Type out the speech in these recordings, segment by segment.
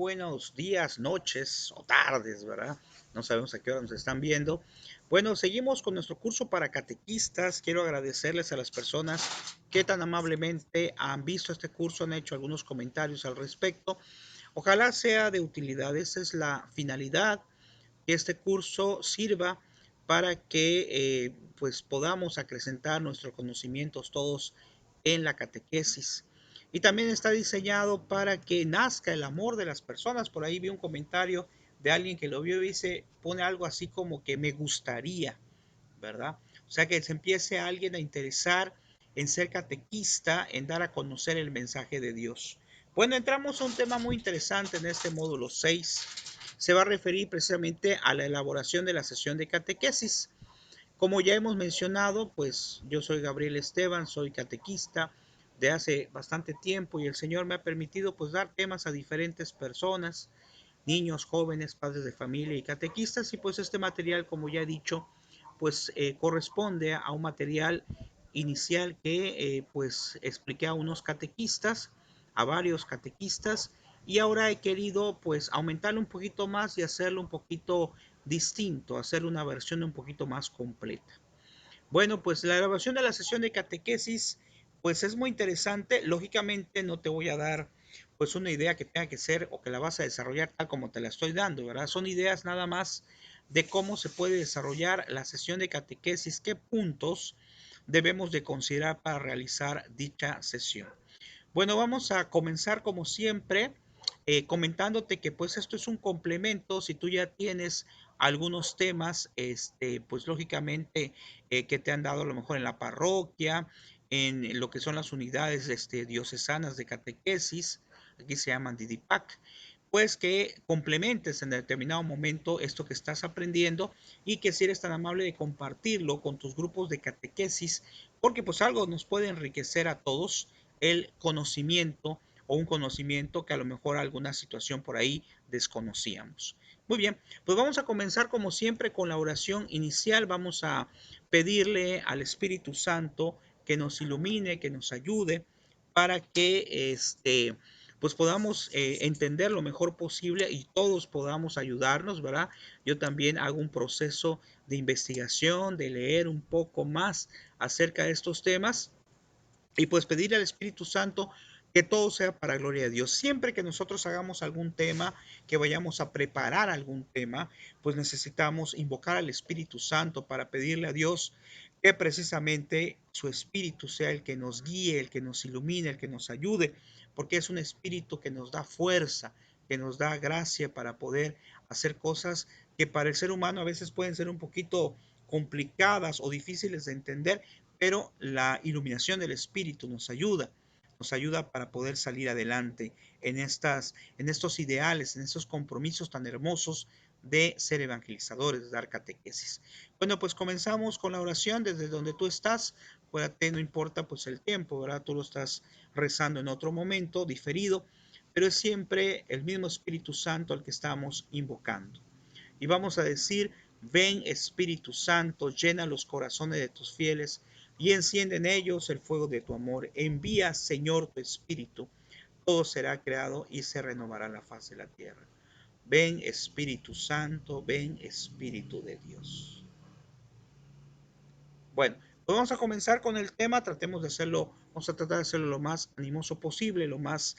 buenos días, noches o tardes, ¿verdad? No sabemos a qué hora nos están viendo. Bueno, seguimos con nuestro curso para catequistas. Quiero agradecerles a las personas que tan amablemente han visto este curso, han hecho algunos comentarios al respecto. Ojalá sea de utilidad. Esa es la finalidad, que este curso sirva para que pues podamos acrecentar nuestros conocimientos todos en la catequesis. Y también está diseñado para que nazca el amor de las personas. Por ahí vi un comentario de alguien que lo vio y dice, pone algo así como que me gustaría, ¿verdad? O sea, que se empiece a alguien a interesar en ser catequista, en dar a conocer el mensaje de Dios. Bueno, entramos a un tema muy interesante en este módulo 6. Se va a referir precisamente a la elaboración de la sesión de catequesis. Como ya hemos mencionado, pues yo soy Gabriel Esteban, soy catequista de hace bastante tiempo y el Señor me ha permitido pues dar temas a diferentes personas, niños, jóvenes, padres de familia y catequistas, y pues este material, como ya he dicho, pues corresponde a un material inicial que pues expliqué a unos catequistas, a varios catequistas, y ahora he querido pues aumentarlo un poquito más y hacerlo un poquito distinto, hacer una versión un poquito más completa. Bueno, pues la grabación de la sesión de catequesis, pues es muy interesante. Lógicamente no te voy a dar pues una idea que tenga que ser o que la vas a desarrollar tal como te la estoy dando, ¿verdad? Son ideas nada más de cómo se puede desarrollar la sesión de catequesis, qué puntos debemos de considerar para realizar dicha sesión. Bueno, vamos a comenzar como siempre comentándote que pues esto es un complemento. Si tú ya tienes algunos temas, pues lógicamente que te han dado a lo mejor en la parroquia, en lo que son las unidades diocesanas de catequesis, aquí se llaman DIDIPAC, pues que complementes en determinado momento esto que estás aprendiendo y que si eres tan amable de compartirlo con tus grupos de catequesis, porque pues algo nos puede enriquecer a todos el conocimiento o un conocimiento que a lo mejor alguna situación por ahí desconocíamos. Muy bien, pues vamos a comenzar como siempre con la oración inicial. Vamos a pedirle al Espíritu Santo que nos ilumine, que nos ayude para que pues podamos entender lo mejor posible y todos podamos ayudarnos, ¿verdad? Yo también hago un proceso de investigación, de leer un poco más acerca de estos temas y pues pedirle al Espíritu Santo que todo sea para gloria de Dios. Siempre que nosotros hagamos algún tema, que vayamos a preparar algún tema, pues necesitamos invocar al Espíritu Santo para pedirle a Dios que precisamente su Espíritu sea el que nos guíe, el que nos ilumine, el que nos ayude, porque es un Espíritu que nos da fuerza, que nos da gracia para poder hacer cosas que para el ser humano a veces pueden ser un poquito complicadas o difíciles de entender, pero la iluminación del Espíritu nos ayuda para poder salir adelante en estos ideales, en estos compromisos tan hermosos de ser evangelizadores, de dar catequesis. Bueno, pues comenzamos con la oración desde donde tú estás. Acuérdate, no importa pues el tiempo, ¿verdad? Tú lo estás rezando en otro momento, diferido, pero es siempre el mismo Espíritu Santo al que estamos invocando. Y vamos a decir, ven Espíritu Santo, llena los corazones de tus fieles y enciende en ellos el fuego de tu amor. Envía, Señor, tu Espíritu. Todo será creado y se renovará la faz de la tierra. Ven Espíritu Santo, ven Espíritu de Dios. Bueno, pues vamos a comenzar con el tema. Tratemos de hacerlo, vamos a tratar de hacerlo lo más animoso posible, lo más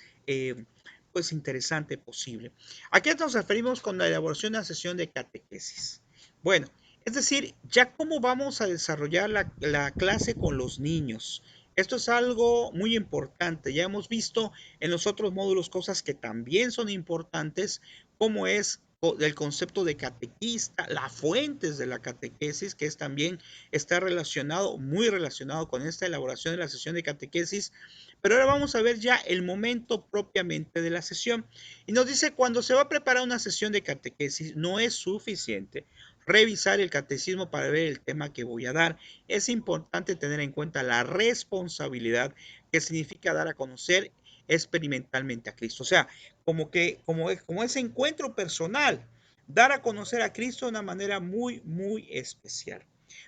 pues interesante posible. Aquí nos referimos con la elaboración de la sesión de catequesis. Bueno, es decir, ya cómo vamos a desarrollar la clase con los niños. Esto es algo muy importante. Ya hemos visto en los otros módulos cosas que también son importantes, como es el concepto de catequista, las fuentes de la catequesis, que es también está relacionado, muy relacionado con esta elaboración de la sesión de catequesis. Pero ahora vamos a ver ya el momento propiamente de la sesión. Y nos dice, cuando se va a preparar una sesión de catequesis, no es suficiente revisar el catecismo para ver el tema que voy a dar. Es importante tener en cuenta la responsabilidad que significa dar a conocer experimentalmente a Cristo. O sea, como ese encuentro personal, dar a conocer a Cristo de una manera muy, muy especial.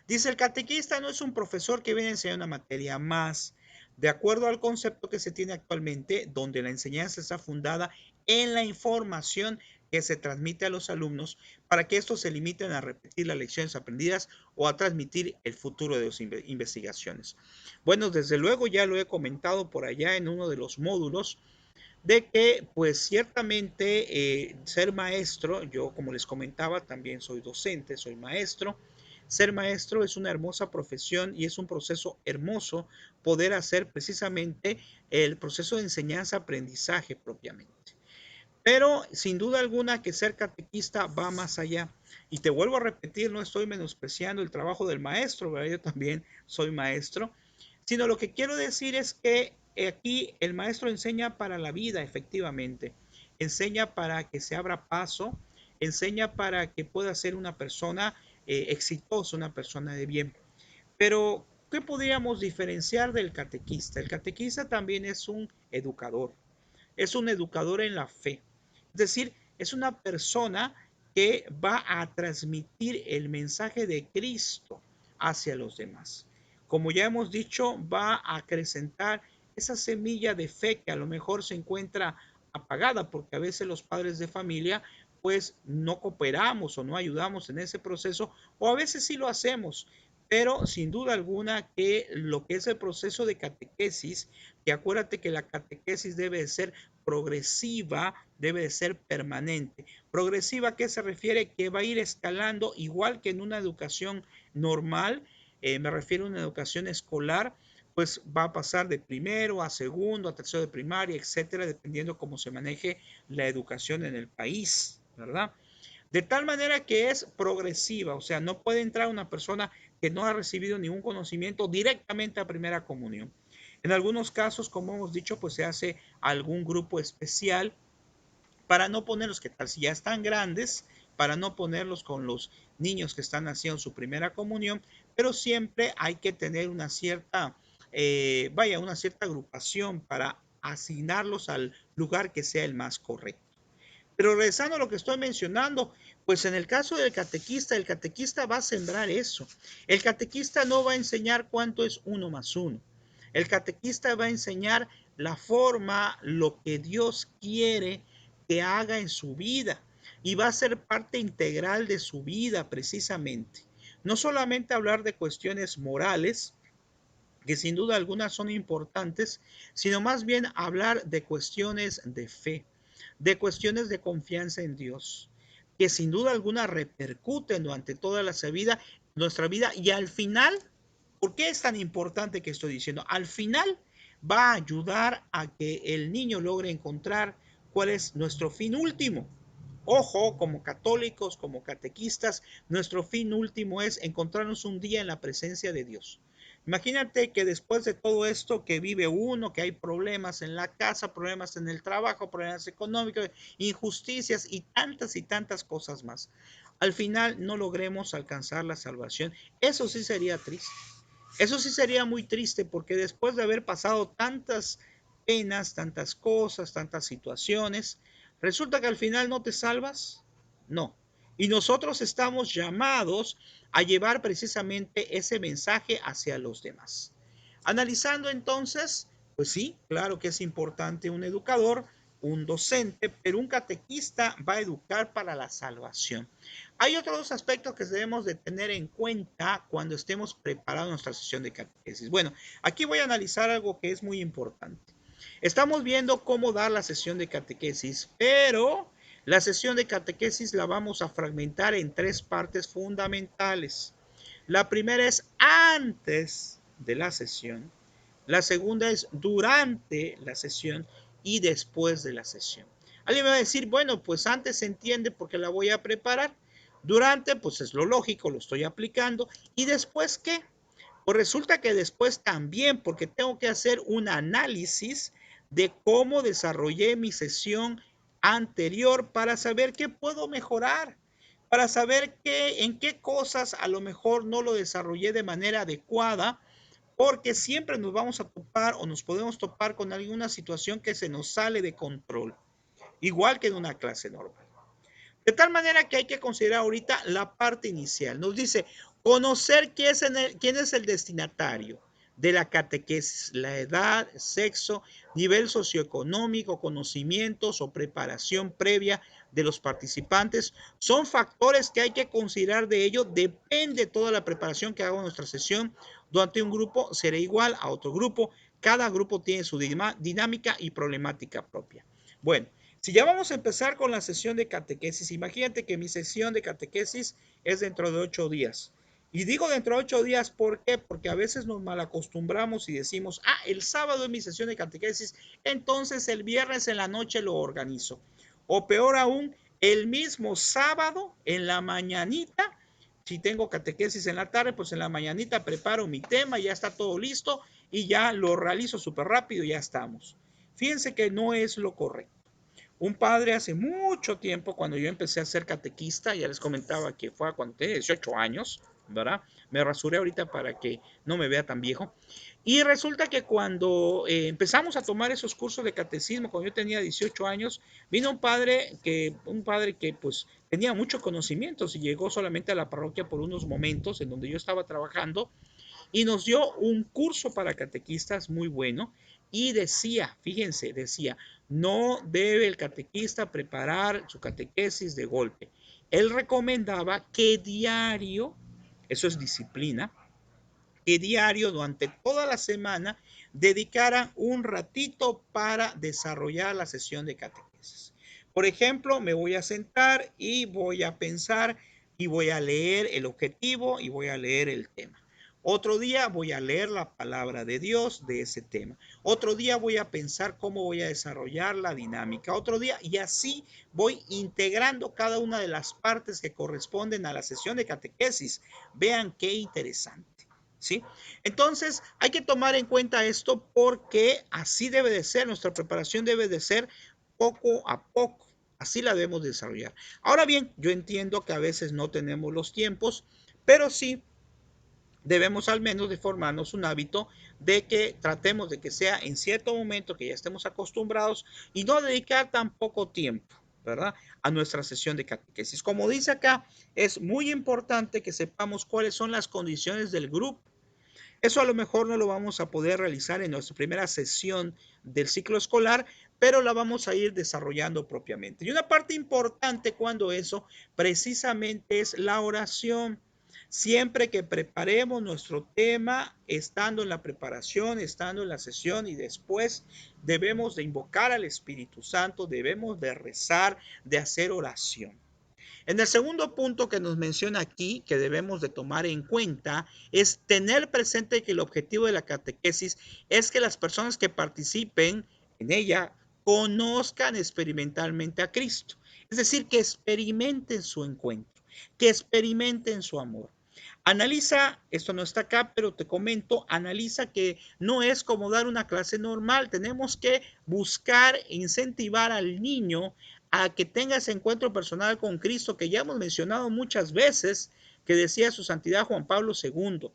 Dice, el catequista no es un profesor que viene a enseñar una materia más, de acuerdo al concepto que se tiene actualmente, donde la enseñanza está fundada en la información que se transmite a los alumnos para que estos se limiten a repetir las lecciones aprendidas o a transmitir el futuro de sus investigaciones. Bueno, desde luego ya lo he comentado por allá en uno de los módulos, de que pues ciertamente ser maestro, yo como les comentaba también soy docente, soy maestro, ser maestro es una hermosa profesión y es un proceso hermoso poder hacer precisamente el proceso de enseñanza-aprendizaje propiamente. Pero sin duda alguna que ser catequista va más allá. Y te vuelvo a repetir, no estoy menospreciando el trabajo del maestro, ¿verdad? Yo también soy maestro, sino lo que quiero decir es que aquí el maestro enseña para la vida, efectivamente. Enseña para que se abra paso, enseña para que pueda ser una persona exitosa, una persona de bien. Pero, ¿qué podríamos diferenciar del catequista? El catequista también es un educador en la fe. Es decir, es una persona que va a transmitir el mensaje de Cristo hacia los demás. Como ya hemos dicho, va a acrecentar esa semilla de fe que a lo mejor se encuentra apagada porque a veces los padres de familia pues no cooperamos o no ayudamos en ese proceso o a veces sí lo hacemos, pero sin duda alguna que lo que es el proceso de catequesis, que acuérdate que la catequesis debe de ser progresiva, debe de ser permanente. Progresiva, ¿a qué se refiere? Que va a ir escalando igual que en una educación normal, me refiero a una educación escolar, pues va a pasar de primero a segundo, a tercero de primaria, etcétera, dependiendo cómo se maneje la educación en el país, ¿verdad? De tal manera que es progresiva, o sea, no puede entrar una persona que no ha recibido ningún conocimiento directamente a primera comunión. En algunos casos, como hemos dicho, pues se hace algún grupo especial para no ponerlos, que tal si ya están grandes, para no ponerlos con los niños que están haciendo su primera comunión, pero siempre hay que tener una cierta, una cierta agrupación para asignarlos al lugar que sea el más correcto. Pero regresando a lo que estoy mencionando, pues en el caso del catequista, el catequista va a sembrar eso. El catequista no va a enseñar cuánto es uno más uno. El catequista va a enseñar la forma, lo que Dios quiere que haga en su vida. Y va a ser parte integral de su vida precisamente. No solamente hablar de cuestiones morales, que sin duda algunas son importantes, sino más bien hablar de cuestiones de fe, de cuestiones de confianza en Dios, que sin duda alguna repercuten durante toda nuestra vida y al final, ¿por qué es tan importante que estoy diciendo? Al final va a ayudar a que el niño logre encontrar cuál es nuestro fin último. Ojo, como católicos, como catequistas, nuestro fin último es encontrarnos un día en la presencia de Dios. Imagínate que después de todo esto que vive uno, que hay problemas en la casa, problemas en el trabajo, problemas económicos, injusticias y tantas cosas más, al final no logremos alcanzar la salvación. Eso sí sería triste. Eso sí sería muy triste porque después de haber pasado tantas penas, tantas cosas, tantas situaciones, resulta que al final no te salvas. No. Y nosotros estamos llamados a llevar precisamente ese mensaje hacia los demás. Analizando entonces, pues sí, claro que es importante un educador, un docente, pero un catequista va a educar para la salvación. Hay otros dos aspectos que debemos de tener en cuenta cuando estemos preparando nuestra sesión de catequesis. Bueno, aquí voy a analizar algo que es muy importante. Estamos viendo cómo dar la sesión de catequesis, pero la sesión de catequesis la vamos a fragmentar en tres partes fundamentales. La primera es antes de la sesión, la segunda es durante la sesión y después de la sesión. Alguien me va a decir, bueno, pues antes se entiende porque la voy a preparar. Durante, pues es lo lógico, lo estoy aplicando. ¿Y después qué? Pues resulta que después también, porque tengo que hacer un análisis de cómo desarrollé mi sesión anterior para saber qué puedo mejorar, para saber en qué cosas a lo mejor no lo desarrollé de manera adecuada, porque siempre nos vamos a topar o nos podemos topar con alguna situación que se nos sale de control, igual que en una clase normal. De tal manera que hay que considerar ahorita la parte inicial. Nos dice conocer quién es el destinatario. de la catequesis: la edad, sexo, nivel socioeconómico, conocimientos o preparación previa de los participantes. Son factores que hay que considerar. De ello depende toda la preparación que haga en nuestra sesión. Durante un grupo será igual a otro grupo. Cada grupo tiene su dinámica y problemática propia. Bueno, si ya vamos a empezar con la sesión de catequesis, imagínate que mi sesión de catequesis es dentro de 8 días. Y digo dentro de 8 días, ¿por qué? Porque a veces nos malacostumbramos y decimos, el sábado es mi sesión de catequesis, entonces el viernes en la noche lo organizo. O peor aún, el mismo sábado en la mañanita, si tengo catequesis en la tarde, pues en la mañanita preparo mi tema, ya está todo listo y ya lo realizo súper rápido y ya estamos. Fíjense que no es lo correcto. Un padre hace mucho tiempo, cuando yo empecé a ser catequista, ya les comentaba que fue cuando tenía 18 años, ¿verdad? Me rasuré ahorita para que no me vea tan viejo. Y resulta que cuando empezamos a tomar esos cursos de catecismo, cuando yo tenía 18 años, vino un padre que pues tenía muchos conocimientos y llegó solamente a la parroquia por unos momentos en donde yo estaba trabajando y nos dio un curso para catequistas muy bueno y decía, fíjense, decía, no debe el catequista preparar su catequesis de golpe. Él recomendaba que diario, eso es disciplina, que diario durante toda la semana dedicaran un ratito para desarrollar la sesión de catequesis. Por ejemplo, me voy a sentar y voy a pensar y voy a leer el objetivo y voy a leer el tema. Otro día voy a leer la palabra de Dios de ese tema. Otro día voy a pensar cómo voy a desarrollar la dinámica. Otro día, y así voy integrando cada una de las partes que corresponden a la sesión de catequesis. Vean qué interesante. ¿Sí? Entonces hay que tomar en cuenta esto porque así debe de ser, nuestra preparación debe de ser poco a poco, así la debemos desarrollar. Ahora bien, yo entiendo que a veces no tenemos los tiempos, pero sí debemos al menos de formarnos un hábito de que tratemos de que sea en cierto momento que ya estemos acostumbrados y no dedicar tan poco tiempo, ¿verdad? A nuestra sesión de catequesis. Como dice acá, es muy importante que sepamos cuáles son las condiciones del grupo. Eso a lo mejor no lo vamos a poder realizar en nuestra primera sesión del ciclo escolar, pero la vamos a ir desarrollando propiamente. Y una parte importante cuando eso precisamente es la oración. Siempre que preparemos nuestro tema, estando en la preparación, estando en la sesión y después debemos de invocar al Espíritu Santo, debemos de rezar, de hacer oración. En el segundo punto que nos menciona aquí, que debemos de tomar en cuenta, es tener presente que el objetivo de la catequesis es que las personas que participen en ella conozcan experimentalmente a Cristo. Es decir, que experimenten su encuentro, que experimenten su amor. Analiza, esto no está acá, pero te comento, analiza que no es como dar una clase normal. Tenemos que buscar e incentivar al niño a que tenga ese encuentro personal con Cristo que ya hemos mencionado muchas veces, que decía su santidad Juan Pablo II.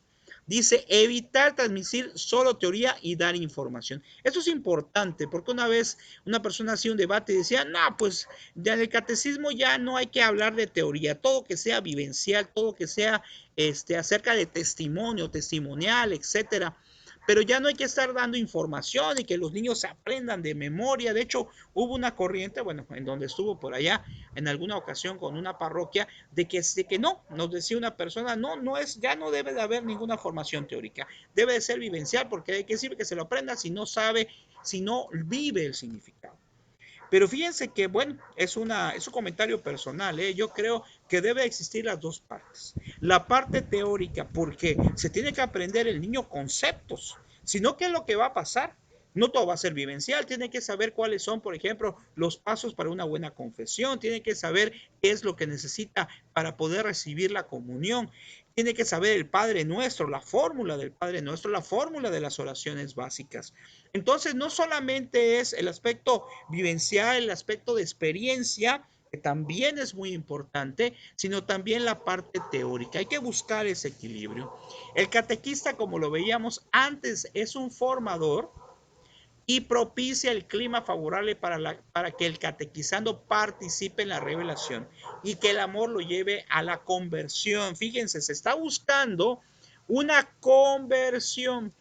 Dice, evitar transmitir solo teoría y dar información. Eso es importante, porque una vez una persona hacía un debate y decía, no, pues en el catecismo ya no hay que hablar de teoría, todo que sea vivencial, todo que sea acerca de testimonio, testimonial, etcétera. Pero ya no hay que estar dando información y que los niños se aprendan de memoria. De hecho, hubo una corriente, bueno, en donde estuvo por allá en alguna ocasión con una parroquia, de que no, nos decía una persona, no, no es, ya no debe de haber ninguna formación teórica, debe de ser vivencial, porque hay que sirve que se lo aprenda si no sabe, si no vive el significado. Pero fíjense que, bueno, es un comentario personal, ¿eh? Yo creo que debe existir las dos partes. La parte teórica, porque se tiene que aprender el niño conceptos, sino qué es lo que va a pasar. No todo va a ser vivencial, tiene que saber cuáles son, por ejemplo, los pasos para una buena confesión, tiene que saber qué es lo que necesita para poder recibir la comunión, tiene que saber el Padre Nuestro, la fórmula del Padre Nuestro, la fórmula de las oraciones básicas. Entonces, no solamente es el aspecto vivencial, el aspecto de experiencia, que también es muy importante, sino también la parte teórica. Hay que buscar ese equilibrio. El catequista, como lo veíamos antes, es un formador y propicia el clima favorable para que el catequizando participe en la revelación y que el amor lo lleve a la conversión. Fíjense, se está buscando una conversión.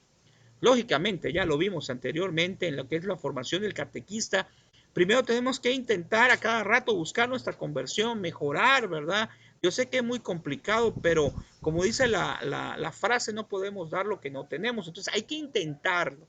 Lógicamente, ya lo vimos anteriormente en lo que es la formación del catequista. Primero tenemos que intentar a cada rato buscar nuestra conversión, mejorar, ¿verdad? Yo sé que es muy complicado, pero como dice la frase, no podemos dar lo que no tenemos. Entonces hay que intentarlo.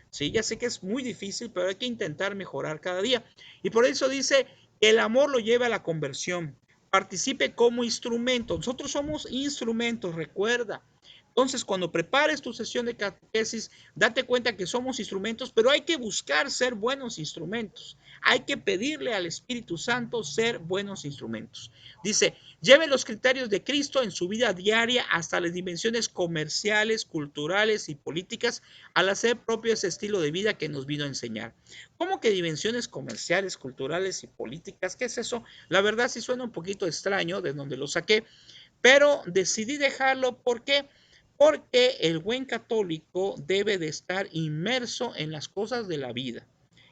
Sí, ya sé que es muy difícil, pero hay que intentar mejorar cada día. Y por eso dice, el amor lo lleva a la conversión. Participe como instrumento. Nosotros somos instrumentos, recuerda. Entonces, cuando prepares tu sesión de catequesis, date cuenta que somos instrumentos, pero hay que buscar ser buenos instrumentos. Hay que pedirle al Espíritu Santo ser buenos instrumentos. Dice, lleve los criterios de Cristo en su vida diaria hasta las dimensiones comerciales, culturales y políticas al hacer propio ese estilo de vida que nos vino a enseñar. ¿Cómo que dimensiones comerciales, culturales y políticas? ¿Qué es eso? La verdad sí suena un poquito extraño de donde lo saqué, pero decidí dejarlo. ¿Por qué? Porque el buen católico debe de estar inmerso en las cosas de la vida.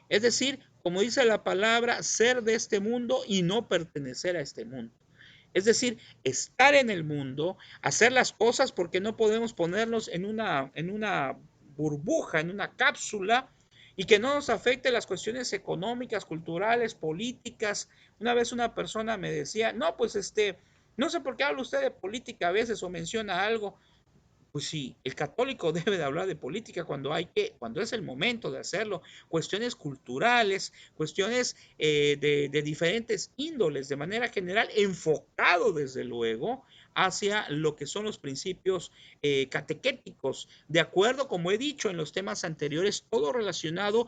Es decir, como dice la palabra, ser de este mundo y no pertenecer a este mundo. Es decir, estar en el mundo, hacer las cosas porque no podemos ponernos en una burbuja, en una cápsula y que no nos afecte las cuestiones económicas, culturales, políticas. Una vez una persona me decía, no, pues no sé por qué habla usted de política a veces o menciona algo. Pues sí, el católico debe de hablar de política cuando es el momento de hacerlo. Cuestiones culturales, cuestiones de diferentes índoles, de manera general, enfocado desde luego hacia lo que son los principios catequéticos, de acuerdo, como he dicho en los temas anteriores, todo relacionado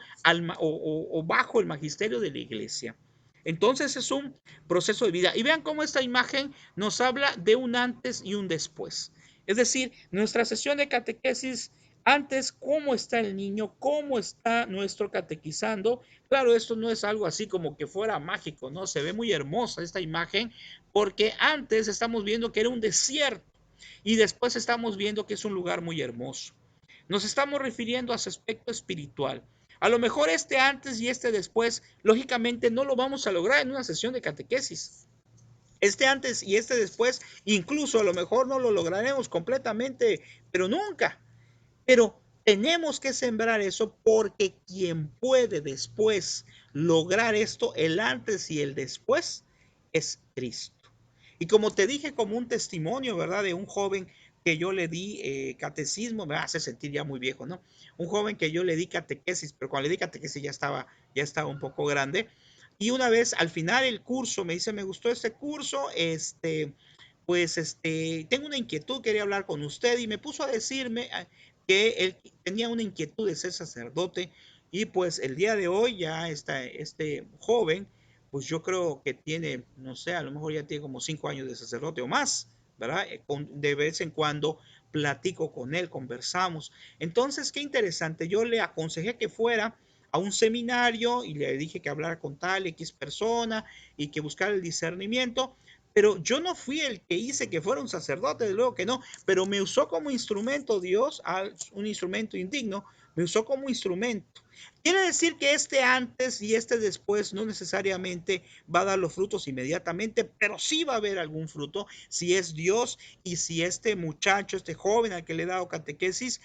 o bajo el magisterio de la iglesia. Entonces es un proceso de vida. Y vean cómo esta imagen nos habla de un antes y un después. Es decir, nuestra sesión de catequesis, antes, cómo está el niño, cómo está nuestro catequizando. Claro, esto no es algo así como que fuera mágico, ¿no? Se ve muy hermosa esta imagen porque antes estamos viendo que era un desierto y después estamos viendo que es un lugar muy hermoso. Nos estamos refiriendo a su aspecto espiritual. A lo mejor este antes y este después, lógicamente no lo vamos a lograr en una sesión de catequesis. Este antes y este después, incluso a lo mejor no lo lograremos completamente, pero nunca. Pero tenemos que sembrar eso porque quien puede después lograr esto, el antes y el después, es Cristo. Y como te dije, como un testimonio, ¿verdad? De un joven que yo le di catecismo, me hace sentir ya muy viejo, ¿no? Un joven que yo le di catequesis, pero cuando le di catequesis ya estaba un poco grande. Y una vez al final del curso me dice, me gustó este curso, pues tengo una inquietud, quería hablar con usted y me puso a decirme que él tenía una inquietud de ser sacerdote y pues el día de hoy ya está este joven, pues yo creo que tiene, no sé, a lo mejor ya tiene como 5 años de sacerdote o más, ¿verdad? De vez en cuando platico con él, conversamos. Entonces, qué interesante, yo le aconsejé que fuera a un seminario y le dije que hablara con tal X persona y que buscara el discernimiento, pero yo no fui el que hice que fuera un sacerdote, de luego que no, pero me usó como instrumento Dios, un instrumento indigno, me usó como instrumento. Quiere decir que este antes y este después no necesariamente va a dar los frutos inmediatamente, pero sí va a haber algún fruto si es Dios y si este muchacho, este joven al que le he dado catequesis,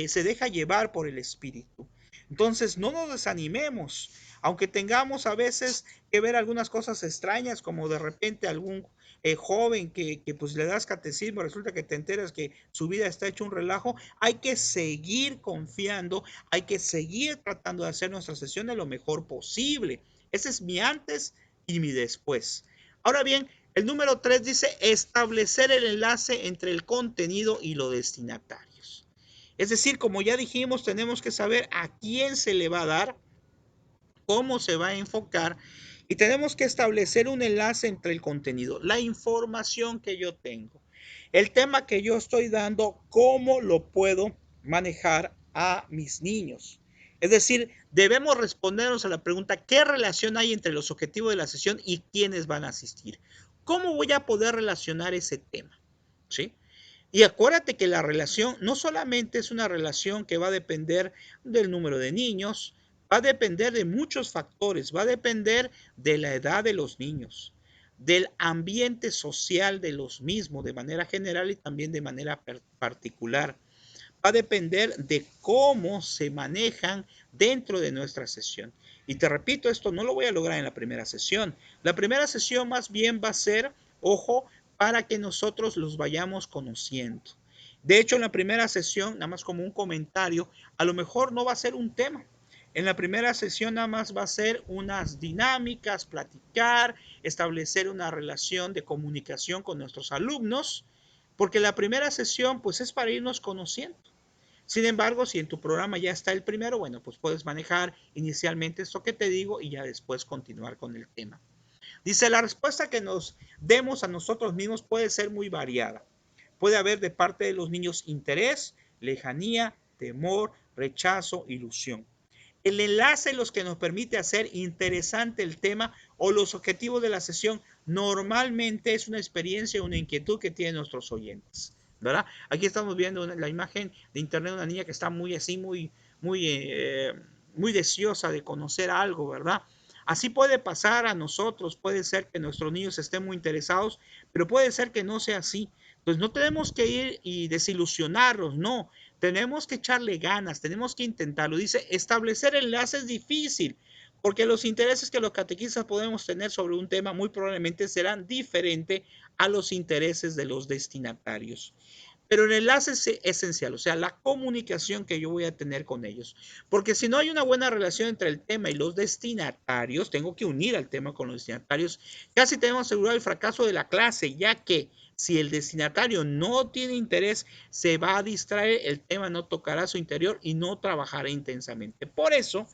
se deja llevar por el Espíritu. Entonces, no nos desanimemos, aunque tengamos a veces que ver algunas cosas extrañas, como de repente algún joven que pues le das catecismo, resulta que te enteras que su vida está hecho un relajo, hay que seguir confiando, hay que seguir tratando de hacer nuestra sesión de lo mejor posible. Ese es mi antes y mi después. Ahora bien, el número 3 dice establecer el enlace entre el contenido y los destinatarios. Es decir, como ya dijimos, tenemos que saber a quién se le va a dar, cómo se va a enfocar y tenemos que establecer un enlace entre el contenido, la información que yo tengo, el tema que yo estoy dando, cómo lo puedo manejar a mis niños. Es decir, debemos respondernos a la pregunta, ¿qué relación hay entre los objetivos de la sesión y quiénes van a asistir? ¿Cómo voy a poder relacionar ese tema? ¿Sí? Y acuérdate que la relación no solamente es una relación que va a depender del número de niños, va a depender de muchos factores, va a depender de la edad de los niños, del ambiente social de los mismos de manera general y también de manera particular. va a depender de cómo se manejan dentro de nuestra sesión. Y te repito, esto no lo voy a lograr en la primera sesión. La primera sesión más bien va a ser, ojo, para que nosotros los vayamos conociendo. De hecho, en la primera sesión, nada más como un comentario, a lo mejor no va a ser un tema. En la primera sesión nada más va a ser unas dinámicas, platicar, establecer una relación de comunicación con nuestros alumnos, porque la primera sesión pues es para irnos conociendo. Sin embargo, si en tu programa ya está el primero, bueno, pues puedes manejar inicialmente esto que te digo y ya después continuar con el tema. Dice, la respuesta que nos demos a nosotros mismos puede ser muy variada. Puede haber de parte de los niños interés, lejanía, temor, rechazo, ilusión. El enlace los que nos permite hacer interesante el tema o los objetivos de la sesión normalmente es una experiencia, una inquietud que tienen nuestros oyentes, ¿verdad? Aquí estamos viendo la imagen de internet de una niña que está muy así, muy deseosa de conocer algo, ¿verdad? Así puede pasar a nosotros, puede ser que nuestros niños estén muy interesados, pero puede ser que no sea así. Entonces no tenemos que ir y desilusionarlos, no. Tenemos que echarle ganas, tenemos que intentarlo. Dice, establecer enlaces es difícil, porque los intereses que los catequistas podemos tener sobre un tema muy probablemente serán diferentes a los intereses de los destinatarios. Pero el enlace es esencial, o sea, la comunicación que yo voy a tener con ellos. Porque si no hay una buena relación entre el tema y los destinatarios, tengo que unir al tema con los destinatarios, casi tenemos asegurado el fracaso de la clase, ya que si el destinatario no tiene interés, se va a distraer, el tema no tocará su interior y no trabajará intensamente. Por eso,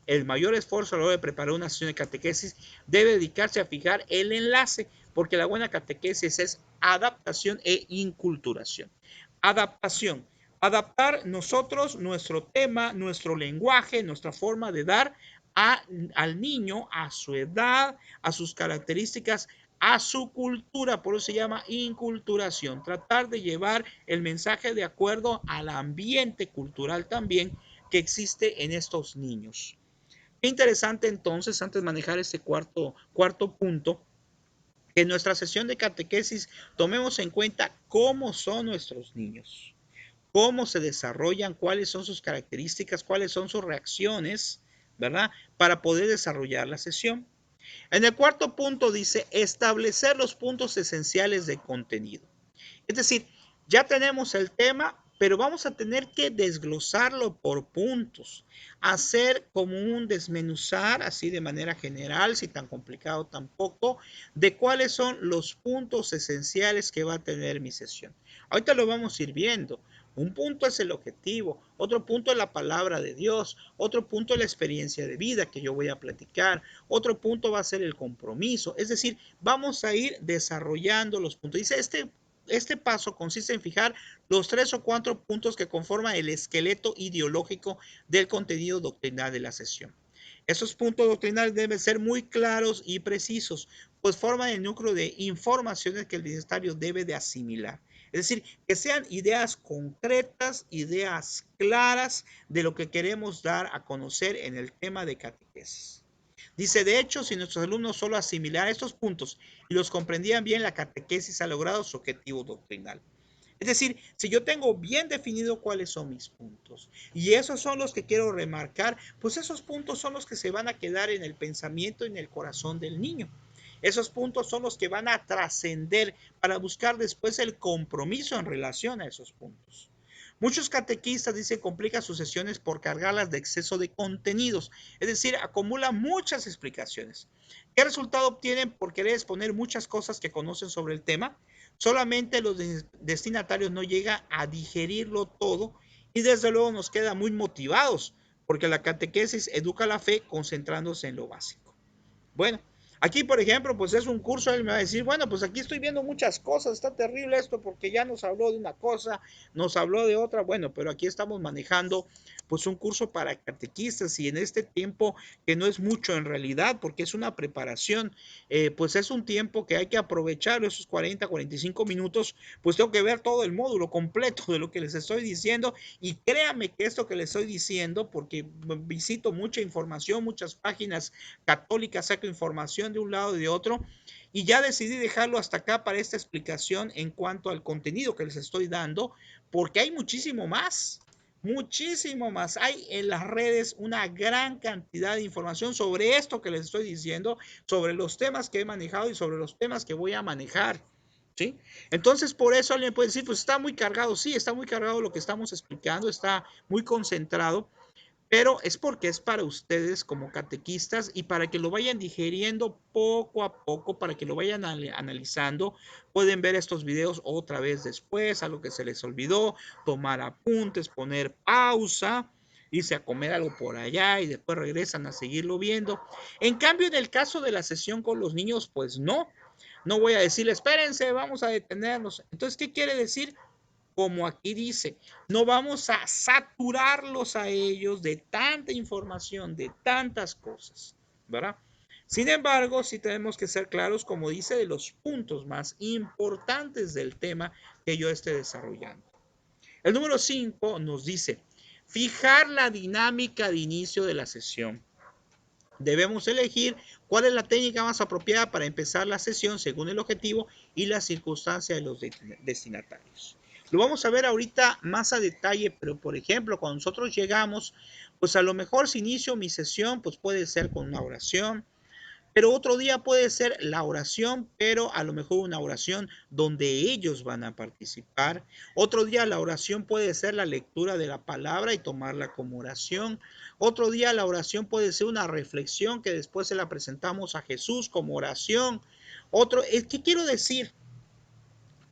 el mayor esfuerzo a la hora de preparar una sesión de catequesis debe dedicarse a fijar el enlace, porque la buena catequesis es adaptación e inculturación. Adaptación. Adaptar nosotros nuestro tema, nuestro lenguaje, nuestra forma de dar al niño, a su edad, a sus características, a su cultura, por eso se llama inculturación. Tratar de llevar el mensaje de acuerdo al ambiente cultural también que existe en estos niños. Qué interesante entonces, antes de manejar este cuarto punto, que en nuestra sesión de catequesis tomemos en cuenta cómo son nuestros niños, cómo se desarrollan, cuáles son sus características, cuáles son sus reacciones, ¿verdad? Para poder desarrollar la sesión. En el cuarto punto dice establecer los puntos esenciales de contenido. Es decir, ya tenemos el tema, pero vamos a tener que desglosarlo por puntos, hacer como un desmenuzar, así de manera general, si tan complicado tampoco, de cuáles son los puntos esenciales que va a tener mi sesión. Ahorita lo vamos a ir viendo. Un punto es el objetivo, otro punto es la palabra de Dios, otro punto es la experiencia de vida que yo voy a platicar, otro punto va a ser el compromiso. Es decir, vamos a ir desarrollando los puntos. Dice, este paso consiste en fijar los 3 o 4 puntos que conforman el esqueleto ideológico del contenido doctrinal de la sesión. Esos puntos doctrinales deben ser muy claros y precisos, pues forman el núcleo de informaciones que el disertario debe de asimilar. Es decir, que sean ideas concretas, ideas claras de lo que queremos dar a conocer en el tema de catequesis. Dice, de hecho, si nuestros alumnos solo asimilaran estos puntos y los comprendían bien, la catequesis ha logrado su objetivo doctrinal. Es decir, si yo tengo bien definido cuáles son mis puntos y esos son los que quiero remarcar, pues esos puntos son los que se van a quedar en el pensamiento y en el corazón del niño. Esos puntos son los que van a trascender para buscar después el compromiso en relación a esos puntos. Muchos catequistas dicen complican sus sesiones por cargarlas de exceso de contenidos, es decir, acumulan muchas explicaciones. ¿Qué resultado obtienen por querer exponer muchas cosas que conocen sobre el tema? Solamente los destinatarios no llegan a digerirlo todo y desde luego nos quedan muy motivados porque la catequesis educa la fe concentrándose en lo básico. Bueno, aquí por ejemplo, pues es un curso, él me va a decir, bueno, pues aquí estoy viendo muchas cosas, está terrible esto porque ya nos habló de una cosa, nos habló de otra, bueno, pero aquí estamos manejando pues un curso para catequistas y en este tiempo que no es mucho en realidad porque es una preparación, pues es un tiempo que hay que aprovechar esos 45 minutos, pues tengo que ver todo el módulo completo de lo que les estoy diciendo y créanme que esto que les estoy diciendo, porque visito mucha información, muchas páginas católicas, saco información información de un lado y de otro, y ya decidí dejarlo hasta acá para esta explicación en cuanto al contenido que les estoy dando, porque hay muchísimo más. Muchísimo más. Hay en las redes una gran cantidad de información sobre esto que les estoy diciendo, sobre los temas que he manejado y sobre los temas que voy a manejar. ¿Sí? Entonces, por eso alguien puede decir, pues está muy cargado. Sí, está muy cargado lo que estamos explicando, está muy concentrado, pero es porque es para ustedes como catequistas y para que lo vayan digiriendo poco a poco, para que lo vayan analizando. Pueden ver estos videos otra vez después, algo que se les olvidó, tomar apuntes, poner pausa, irse a comer algo por allá y después regresan a seguirlo viendo. En cambio, en el caso de la sesión con los niños, pues no. No voy a decirle, espérense, vamos a detenernos. Entonces, ¿qué quiere decir? Como aquí dice, no vamos a saturarlos a ellos de tanta información, de tantas cosas, ¿verdad? Sin embargo, sí tenemos que ser claros, como dice, de los puntos más importantes del tema que yo esté desarrollando. El número 5 nos dice, fijar la dinámica de inicio de la sesión. Debemos elegir cuál es la técnica más apropiada para empezar la sesión según el objetivo y las circunstancias de los destinatarios. Lo vamos a ver ahorita más a detalle, pero por ejemplo, cuando nosotros llegamos, pues a lo mejor si inicio mi sesión, pues puede ser con una oración, pero otro día puede ser la oración, pero a lo mejor una oración donde ellos van a participar. Otro día la oración puede ser la lectura de la palabra y tomarla como oración. Otro día la oración puede ser una reflexión que después se la presentamos a Jesús como oración. ¿Qué quiero decir?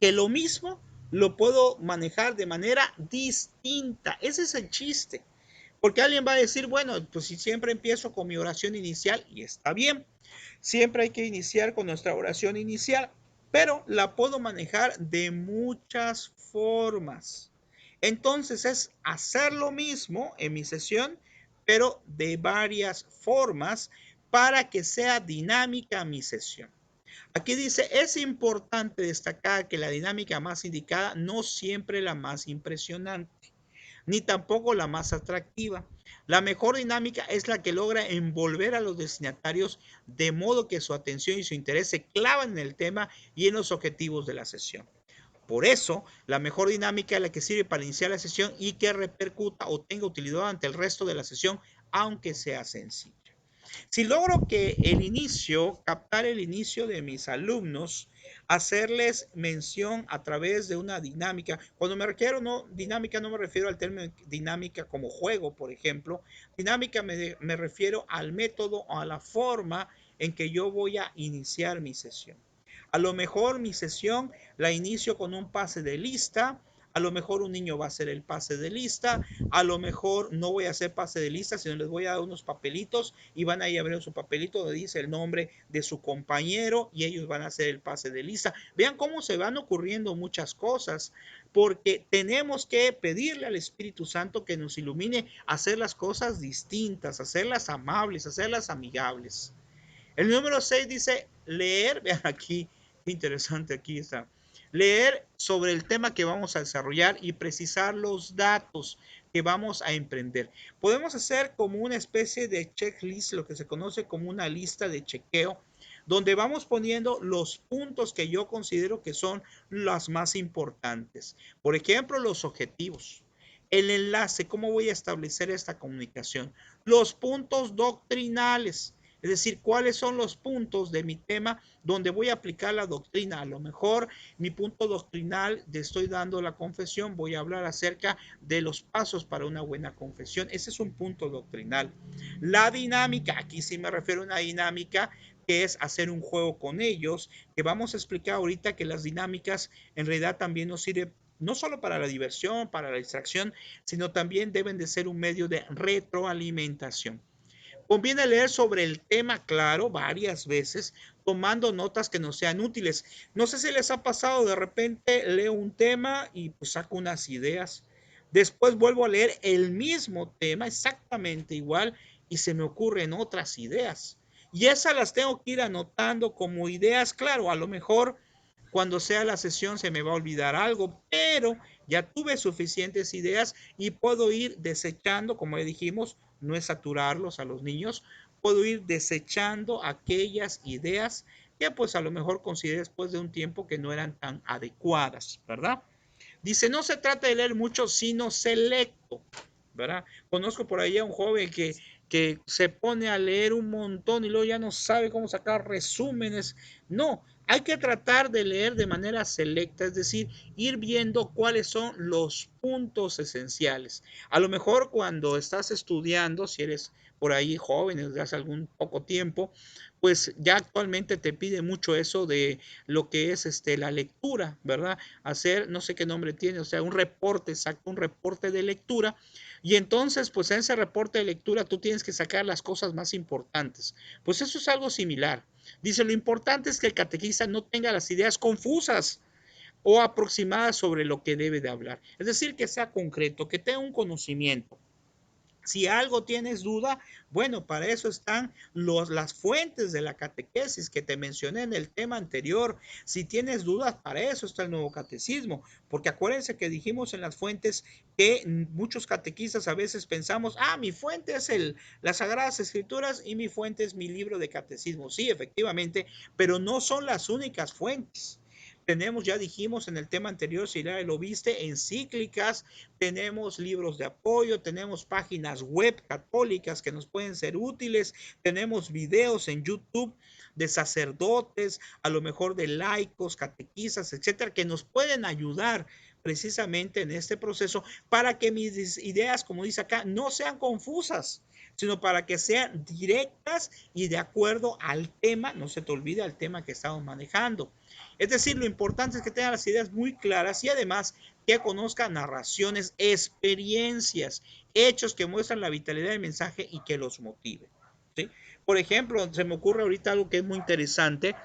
Que lo mismo lo puedo manejar de manera distinta. Ese es el chiste. Porque alguien va a decir, bueno, pues si siempre empiezo con mi oración inicial, y está bien, siempre hay que iniciar con nuestra oración inicial, pero la puedo manejar de muchas formas. Entonces es hacer lo mismo en mi sesión, pero de varias formas para que sea dinámica mi sesión. Aquí dice, es importante destacar que la dinámica más indicada no siempre la más impresionante, ni tampoco la más atractiva. La mejor dinámica es la que logra envolver a los destinatarios de modo que su atención y su interés se clavan en el tema y en los objetivos de la sesión. Por eso, la mejor dinámica es la que sirve para iniciar la sesión y que repercuta o tenga utilidad ante el resto de la sesión, aunque sea sencilla. Si logro que el inicio, captar el inicio de mis alumnos, hacerles mención a través de una dinámica. Cuando me refiero dinámica, no me refiero al término dinámica como juego, por ejemplo. Dinámica me refiero al método o a la forma en que yo voy a iniciar mi sesión. A lo mejor mi sesión la inicio con un pase de lista. A lo mejor un niño va a hacer el pase de lista, a lo mejor no voy a hacer pase de lista, sino les voy a dar unos papelitos y van a ir a ver su papelito donde dice el nombre de su compañero y ellos van a hacer el pase de lista. Vean cómo se van ocurriendo muchas cosas, porque tenemos que pedirle al Espíritu Santo que nos ilumine a hacer las cosas distintas, hacerlas amables, hacerlas amigables. El número 6 dice leer, vean aquí, interesante aquí está, leer sobre el tema que vamos a desarrollar y precisar los datos que vamos a emprender. Podemos hacer como una especie de checklist, lo que se conoce como una lista de chequeo, donde vamos poniendo los puntos que yo considero que son las más importantes. Por ejemplo, los objetivos. El enlace, cómo voy a establecer esta comunicación. Los puntos doctrinales, es decir, cuáles son los puntos de mi tema donde voy a aplicar la doctrina. A lo mejor mi punto doctrinal, de estoy dando la confesión, voy a hablar acerca de los pasos para una buena confesión. Ese es un punto doctrinal. La dinámica, aquí sí me refiero a una dinámica que es hacer un juego con ellos, que vamos a explicar ahorita que las dinámicas en realidad también nos sirven no solo para la diversión, para la distracción, sino también deben de ser un medio de retroalimentación. Conviene leer sobre el tema claro varias veces, tomando notas que nos sean útiles. No sé si les ha pasado, de repente leo un tema y pues saco unas ideas. Después vuelvo a leer el mismo tema, exactamente igual, y se me ocurren otras ideas. Y esas las tengo que ir anotando como ideas, claro, a lo mejor cuando sea la sesión se me va a olvidar algo, pero ya tuve suficientes ideas y puedo ir desechando, como ya dijimos, no es saturarlos a los niños, puedo ir desechando aquellas ideas que pues a lo mejor consideré después de un tiempo que no eran tan adecuadas, ¿verdad? Dice, no se trata de leer mucho, sino selecto, ¿verdad? Conozco por ahí a un joven que se pone a leer un montón y luego ya no sabe cómo sacar resúmenes. No, hay que tratar de leer de manera selecta, es decir, ir viendo cuáles son los puntos esenciales. A lo mejor cuando estás estudiando, si eres por ahí joven desde hace algún poco tiempo, pues ya actualmente te pide mucho eso de lo que es la lectura, ¿verdad? Hacer, no sé qué nombre tiene, o sea, un reporte, exacto, un reporte de lectura. Y entonces, pues en ese reporte de lectura tú tienes que sacar las cosas más importantes. Pues eso es algo similar. Dice, lo importante es que el catequista no tenga las ideas confusas o aproximadas sobre lo que debe de hablar. Es decir, que sea concreto, que tenga un conocimiento. Si algo tienes duda, bueno, para eso están las fuentes de la catequesis que te mencioné en el tema anterior. Si tienes dudas, para eso está el nuevo catecismo. Porque acuérdense que dijimos en las fuentes que muchos catequistas a veces pensamos, mi fuente es las Sagradas Escrituras y mi fuente es mi libro de catecismo. Sí, efectivamente, pero no son las únicas fuentes. Tenemos, ya dijimos en el tema anterior, si ya lo viste, encíclicas, tenemos libros de apoyo, tenemos páginas web católicas que nos pueden ser útiles, tenemos videos en YouTube de sacerdotes, a lo mejor de laicos, catequistas, etcétera, que nos pueden ayudar precisamente en este proceso para que mis ideas, como dice acá, no sean confusas, sino para que sean directas y de acuerdo al tema, no se te olvide al tema que estamos manejando. Es decir, lo importante es que tengan las ideas muy claras y además que conozca narraciones, experiencias, hechos que muestran la vitalidad del mensaje y que los motive. ¿Sí? Por ejemplo, se me ocurre ahorita algo que es muy interesante.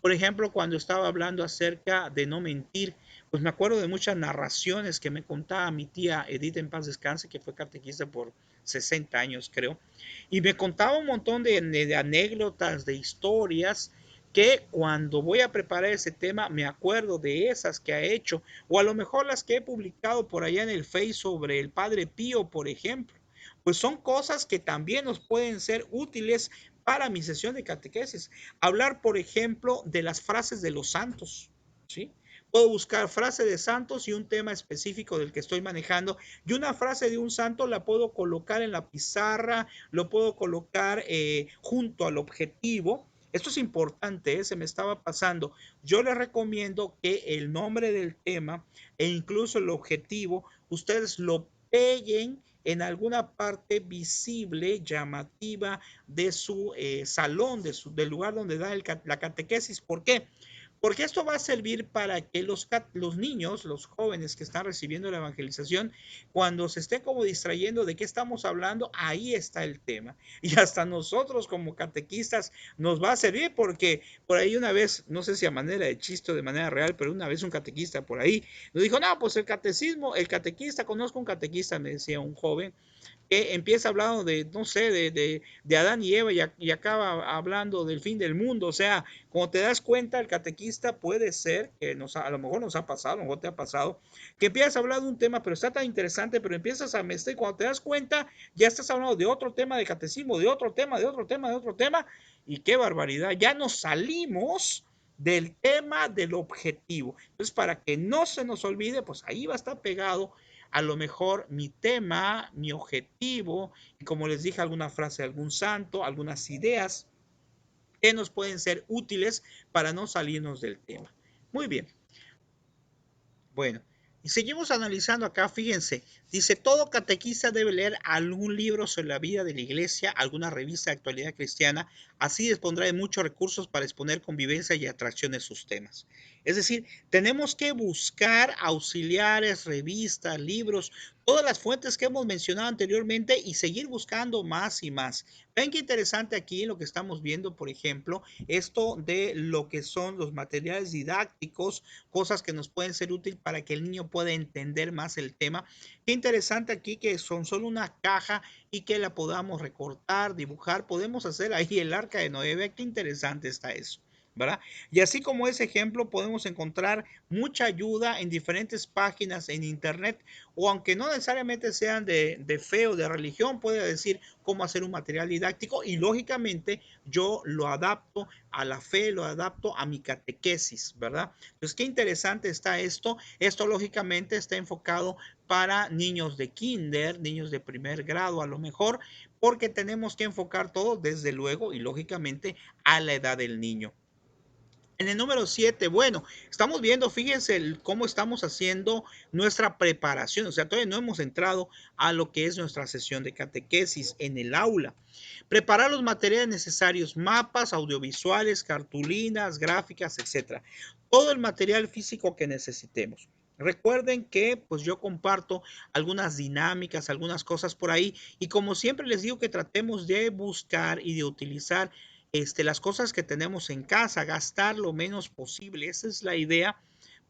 Por ejemplo, cuando estaba hablando acerca de no mentir, pues me acuerdo de muchas narraciones que me contaba mi tía Edith en paz descanse, que fue catequista por 60 años creo, y me contaba un montón de anécdotas, de historias, que cuando voy a preparar ese tema me acuerdo de esas que ha hecho, o a lo mejor las que he publicado por allá en el Face sobre el Padre Pío, por ejemplo. Pues son cosas que también nos pueden ser útiles para mi sesión de catequesis. Hablar, por ejemplo, de las frases de los santos, ¿sí? Puedo buscar frase de santos y un tema específico del que estoy manejando. Y una frase de un santo la puedo colocar en la pizarra, lo puedo colocar junto al objetivo. Esto es importante, se me estaba pasando. Yo les recomiendo que el nombre del tema e incluso el objetivo, ustedes lo peguen en alguna parte visible, llamativa de su salón, del lugar donde da la catequesis. ¿Por qué? Porque esto va a servir para que los niños, los jóvenes que están recibiendo la evangelización, cuando se estén como distrayendo de qué estamos hablando, ahí está el tema. Y hasta nosotros como catequistas nos va a servir porque por ahí una vez, no sé si a manera de chiste o de manera real, pero una vez un catequista por ahí nos dijo, no, pues el catecismo, el catequista, conozco un catequista, me decía un joven, que empieza hablando de, no sé, de Adán y Eva y acaba hablando del fin del mundo. O sea, como te das cuenta, el catequista puede ser, que a lo mejor nos ha pasado, a lo mejor te ha pasado, que empiezas a hablar de un tema, pero está tan interesante, pero empiezas a mezclar y cuando te das cuenta, ya estás hablando de otro tema de catecismo, de otro tema, de otro tema, de otro tema, y qué barbaridad, ya nos salimos del tema del objetivo. Entonces, para que no se nos olvide, pues ahí va a estar pegado a lo mejor mi tema, mi objetivo, y como les dije, alguna frase de algún santo, algunas ideas que nos pueden ser útiles para no salirnos del tema. Muy bien, bueno, y seguimos analizando acá, fíjense, dice, todo catequista debe leer algún libro sobre la vida de la iglesia, alguna revista de actualidad cristiana, así dispondrá de muchos recursos para exponer convivencia y atracción de sus temas. Es decir, tenemos que buscar auxiliares, revistas, libros, todas las fuentes que hemos mencionado anteriormente y seguir buscando más y más. Ven qué interesante aquí lo que estamos viendo, por ejemplo, esto de lo que son los materiales didácticos, cosas que nos pueden ser útiles para que el niño pueda entender más el tema. Qué interesante aquí que son solo una caja y que la podamos recortar, dibujar, podemos hacer ahí el arca de Noé. Qué interesante está eso. ¿verdad? Y así como ese ejemplo, podemos encontrar mucha ayuda en diferentes páginas en internet, o aunque no necesariamente sean de fe o de religión, puede decir cómo hacer un material didáctico y lógicamente yo lo adapto a la fe, lo adapto a mi catequesis, ¿verdad? Entonces, qué interesante está esto. Esto lógicamente está enfocado para niños de kinder, niños de primer grado a lo mejor, porque tenemos que enfocar todo desde luego y lógicamente a la edad del niño. En el número 7, bueno, estamos viendo, fíjense cómo estamos haciendo nuestra preparación, o sea, todavía no hemos entrado a lo que es nuestra sesión de catequesis en el aula. Preparar los materiales necesarios, mapas, audiovisuales, cartulinas, gráficas, etcétera. Todo el material físico que necesitemos. Recuerden que pues yo comparto algunas dinámicas, algunas cosas por ahí y como siempre les digo que tratemos de buscar y de utilizar las cosas que tenemos en casa, gastar lo menos posible. Esa es la idea,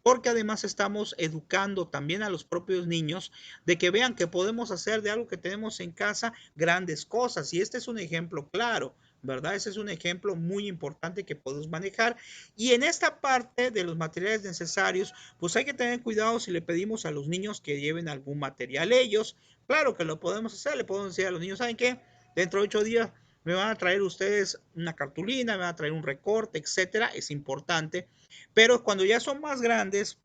porque además estamos educando también a los propios niños de que vean que podemos hacer de algo que tenemos en casa grandes cosas. Y este es un ejemplo claro, ¿verdad? Ese es un ejemplo muy importante que podemos manejar. Y en esta parte de los materiales necesarios, pues hay que tener cuidado si le pedimos a los niños que lleven algún material ellos. Claro que lo podemos hacer, le podemos decir a los niños, ¿saben qué? Dentro de 8 días me van a traer ustedes una cartulina, me van a traer un recorte, etcétera. Es importante. Pero cuando ya son más grandes,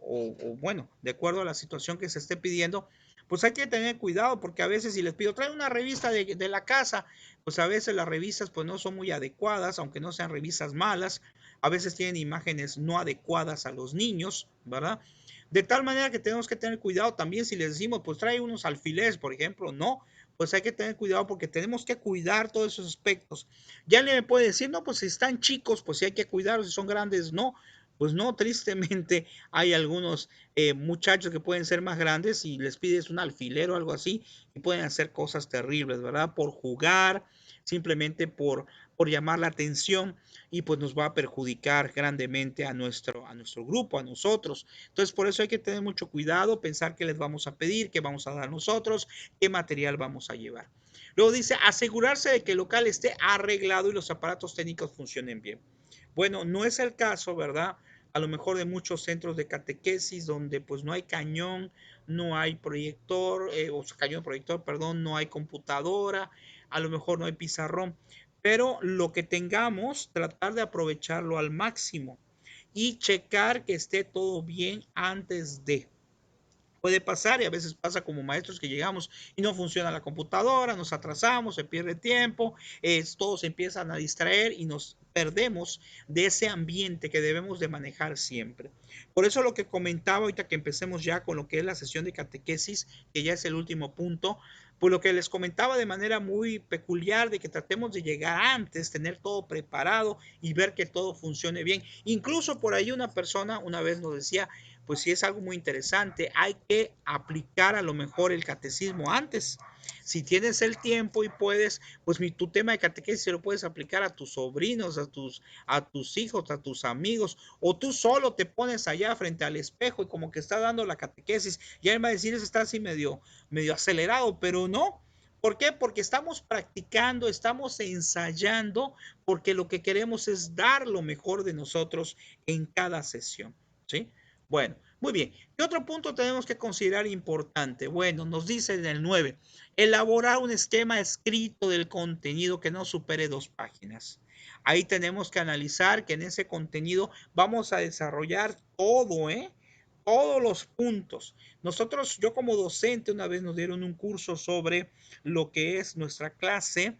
bueno, de acuerdo a la situación que se esté pidiendo, pues hay que tener cuidado porque a veces si les pido, trae una revista de la casa, pues a veces las revistas pues no son muy adecuadas, aunque no sean revistas malas, a veces tienen imágenes no adecuadas a los niños, ¿verdad? De tal manera que tenemos que tener cuidado también si les decimos, pues trae unos alfileres, por ejemplo, no, pues hay que tener cuidado porque tenemos que cuidar todos esos aspectos. Ya le puede decir, no, pues si están chicos, pues sí hay que cuidarlos, si son grandes, no. Pues no, tristemente hay algunos muchachos que pueden ser más grandes y les pides un alfiler o algo así y pueden hacer cosas terribles, ¿verdad? Por jugar, simplemente por llamar la atención y pues nos va a perjudicar grandemente a nuestro grupo, a nosotros. Entonces por eso hay que tener mucho cuidado, pensar qué les vamos a pedir, qué vamos a dar nosotros, qué material vamos a llevar. Luego dice, asegurarse de que el local esté arreglado y los aparatos técnicos funcionen bien. Bueno, no es el caso, ¿verdad? A lo mejor de muchos centros de catequesis donde pues no hay cañón, no hay proyector, o cañón proyector, perdón, no hay computadora, a lo mejor no hay pizarrón, pero lo que tengamos, tratar de aprovecharlo al máximo y checar que esté todo bien antes de. Puede pasar y a veces pasa como maestros que llegamos y no funciona la computadora, nos atrasamos, se pierde tiempo, todos empiezan a distraer y nos perdemos de ese ambiente que debemos de manejar siempre. Por eso lo que comentaba ahorita que empecemos ya con lo que es la sesión de catequesis, que ya es el último punto, pues lo que les comentaba de manera muy peculiar de que tratemos de llegar antes, tener todo preparado y ver que todo funcione bien. Incluso por ahí una persona una vez nos decía, pues sí es algo muy interesante. Hay que aplicar a lo mejor el catecismo antes. Si tienes el tiempo y puedes, pues tu tema de catequesis se lo puedes aplicar a tus sobrinos, a tus hijos, a tus amigos, o tú solo te pones allá frente al espejo y como que está dando la catequesis, y él va a decir, eso está así medio acelerado, pero no. ¿Por qué? Porque estamos practicando, estamos ensayando, porque lo que queremos es dar lo mejor de nosotros en cada sesión, ¿sí? Bueno, muy bien. ¿Qué otro punto tenemos que considerar importante? Bueno, nos dice en el 9, elaborar un esquema escrito del contenido que no supere 2 páginas. Ahí tenemos que analizar que en ese contenido vamos a desarrollar todo, ¿eh? Todos los puntos. Nosotros, yo como docente, una vez nos dieron un curso sobre lo que es nuestra clase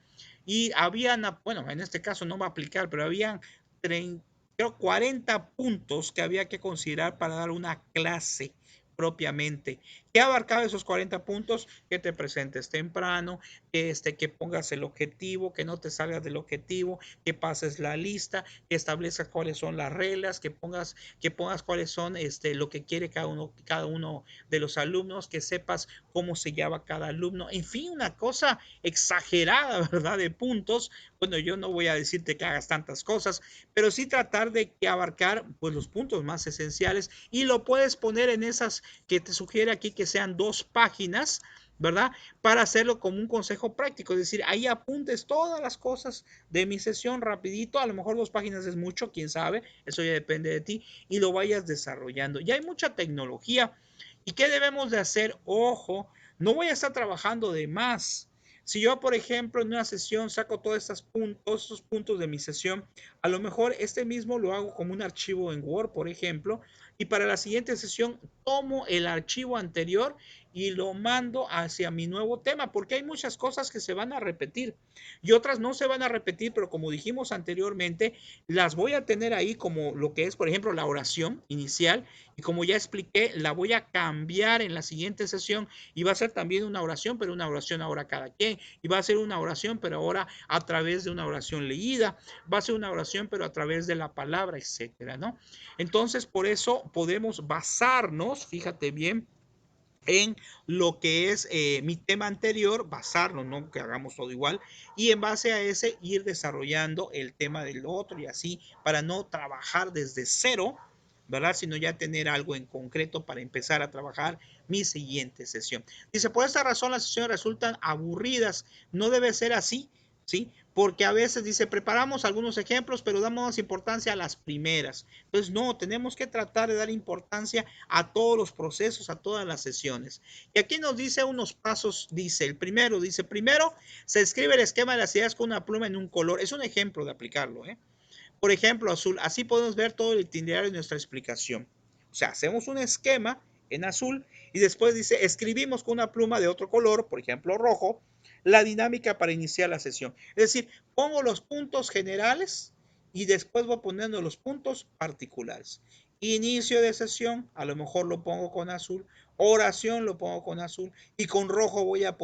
y habían, bueno, en este caso no va a aplicar, pero habían 30, creo 40 puntos que había que considerar para dar una clase propiamente. ¿Qué abarcaba esos 40 puntos? Que te presentes temprano, que pongas el objetivo, que no te salgas del objetivo, que pases la lista, que establezcas cuáles son las reglas, que pongas cuáles son lo que quiere cada uno de los alumnos, que sepas cómo se llama cada alumno, en fin, una cosa exagerada, ¿verdad? De puntos. Bueno, yo no voy a decirte que hagas tantas cosas, pero sí tratar de que abarcar pues los puntos más esenciales y lo puedes poner en esas que te sugiere aquí que sean 2 páginas, ¿verdad? Para hacerlo como un consejo práctico, es decir, ahí apuntes todas las cosas de mi sesión rapidito, a lo mejor 2 páginas es mucho, quién sabe, eso ya depende de ti, y lo vayas desarrollando. Ya hay mucha tecnología. ¿Y qué debemos de hacer? Ojo, no voy a estar trabajando de más. Si yo, por ejemplo, en una sesión saco todos estos puntos de mi sesión, a lo mejor este mismo lo hago como un archivo en Word, por ejemplo, y para la siguiente sesión tomo el archivo anterior y lo mando hacia mi nuevo tema, porque hay muchas cosas que se van a repetir y otras no se van a repetir, pero como dijimos anteriormente, las voy a tener ahí como lo que es, por ejemplo, la oración inicial, y como ya expliqué, la voy a cambiar en la siguiente sesión y va a ser también una oración, pero una oración ahora cada quien, y va a ser una oración, pero ahora a través de una oración leída, va a ser una oración, pero a través de la palabra, etcétera, ¿no? Entonces, por eso podemos basarnos, fíjate bien, en lo que es mi tema anterior, basarnos, no que hagamos todo igual, y en base a ese ir desarrollando el tema del otro y así, para no trabajar desde cero, ¿verdad? Sino ya tener algo en concreto para empezar a trabajar mi siguiente sesión. Dice, por esta razón las sesiones resultan aburridas, no debe ser así, ¿sí? Porque a veces dice, preparamos algunos ejemplos, pero damos más importancia a las primeras. Entonces, no, tenemos que tratar de dar importancia a todos los procesos, a todas las sesiones. Y aquí nos dice unos pasos, dice, el primero, dice, primero se escribe el esquema de las ideas con una pluma en un color. Es un ejemplo de aplicarlo, ¿eh? Por ejemplo, azul, así podemos ver todo el itinerario de nuestra explicación. O sea, hacemos un esquema en azul y después dice, escribimos con una pluma de otro color, por ejemplo, rojo, la dinámica para iniciar la sesión. Es decir, pongo los puntos generales y después voy poniendo los puntos particulares. Inicio de sesión, a lo mejor lo pongo con azul, oración lo pongo con azul y con rojo voy a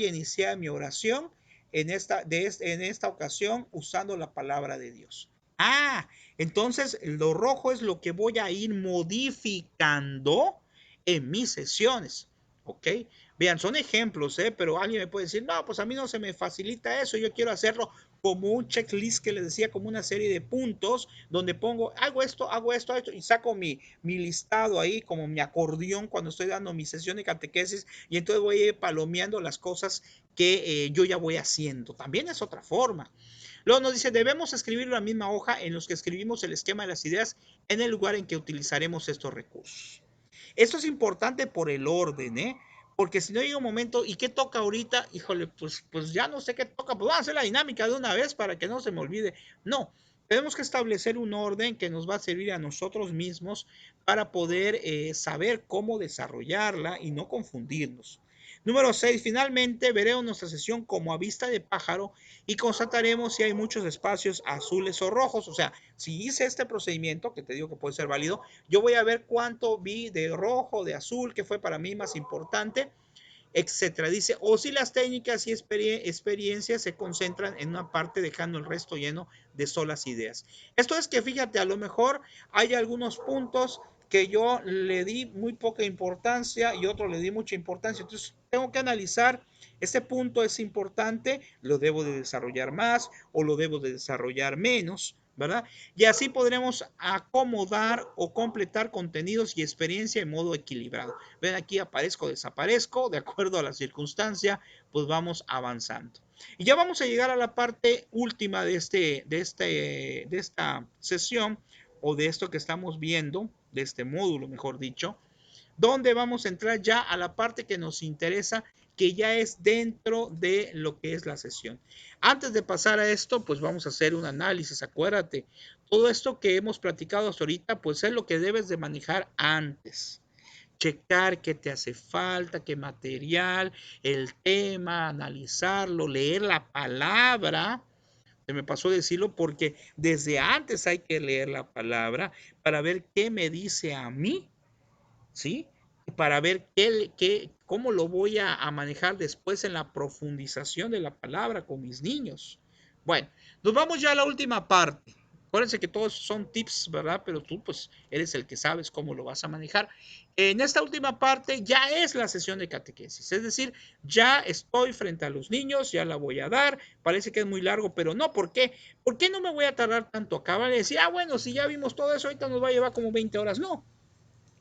iniciar mi oración en esta ocasión usando la palabra de Dios. Ah, entonces lo rojo es lo que voy a ir modificando en mis sesiones. ¿Ok? Vean, son ejemplos, ¿eh? Pero alguien me puede decir, no, pues a mí no se me facilita eso, yo quiero hacerlo como un checklist que les decía, como una serie de puntos donde pongo, hago esto, y saco mi listado ahí, como mi acordeón cuando estoy dando mi sesión de catequesis, y entonces voy a ir palomeando las cosas que yo ya voy haciendo. También es otra forma. Luego nos dice, debemos escribir la misma hoja en los que escribimos el esquema de las ideas en el lugar en que utilizaremos estos recursos. Esto es importante por el orden, ¿eh? Porque si no llega un momento, ¿y qué toca ahorita? Híjole, pues ya no sé qué toca, pues vamos a hacer la dinámica de una vez para que no se me olvide. No, tenemos que establecer un orden que nos va a servir a nosotros mismos para poder saber cómo desarrollarla y no confundirnos. Número 6. Finalmente veremos nuestra sesión como a vista de pájaro y constataremos si hay muchos espacios azules o rojos. O sea, si hice este procedimiento, que te digo que puede ser válido, yo voy a ver cuánto vi de rojo, de azul, que fue para mí más importante, etcétera. Dice, o si las técnicas y experiencias se concentran en una parte dejando el resto lleno de solas ideas. Esto es que fíjate, a lo mejor hay algunos puntos que yo le di muy poca importancia y otro le di mucha importancia. Entonces tengo que analizar, este punto es importante, lo debo de desarrollar más o lo debo de desarrollar menos, ¿verdad? Y así podremos acomodar o completar contenidos y experiencia en modo equilibrado. Ven aquí, aparezco, desaparezco, de acuerdo a la circunstancia, pues vamos avanzando. Y ya vamos a llegar a la parte última de esta sesión o de esto que estamos viendo, de este módulo, mejor dicho, donde vamos a entrar ya a la parte que nos interesa, que ya es dentro de lo que es la sesión. Antes de pasar a esto, pues vamos a hacer un análisis, acuérdate, todo esto que hemos platicado hasta ahorita, pues es lo que debes de manejar antes. Checar qué te hace falta, qué material, el tema, analizarlo, leer la palabra. Se me pasó decirlo porque desde antes hay que leer la palabra para ver qué me dice a mí, ¿sí? Para ver cómo lo voy a manejar después en la profundización de la palabra con mis niños. Bueno, nos vamos ya a la última parte. Acuérdense que todos son tips, ¿verdad? Pero tú pues eres el que sabes cómo lo vas a manejar. En esta última parte ya es la sesión de catequesis, es decir, ya estoy frente a los niños, ya la voy a dar, parece que es muy largo, pero no, ¿por qué? ¿Por qué no me voy a tardar tanto? Acabar de decir, bueno, si ya vimos todo eso, ahorita nos va a llevar como 20 horas, no.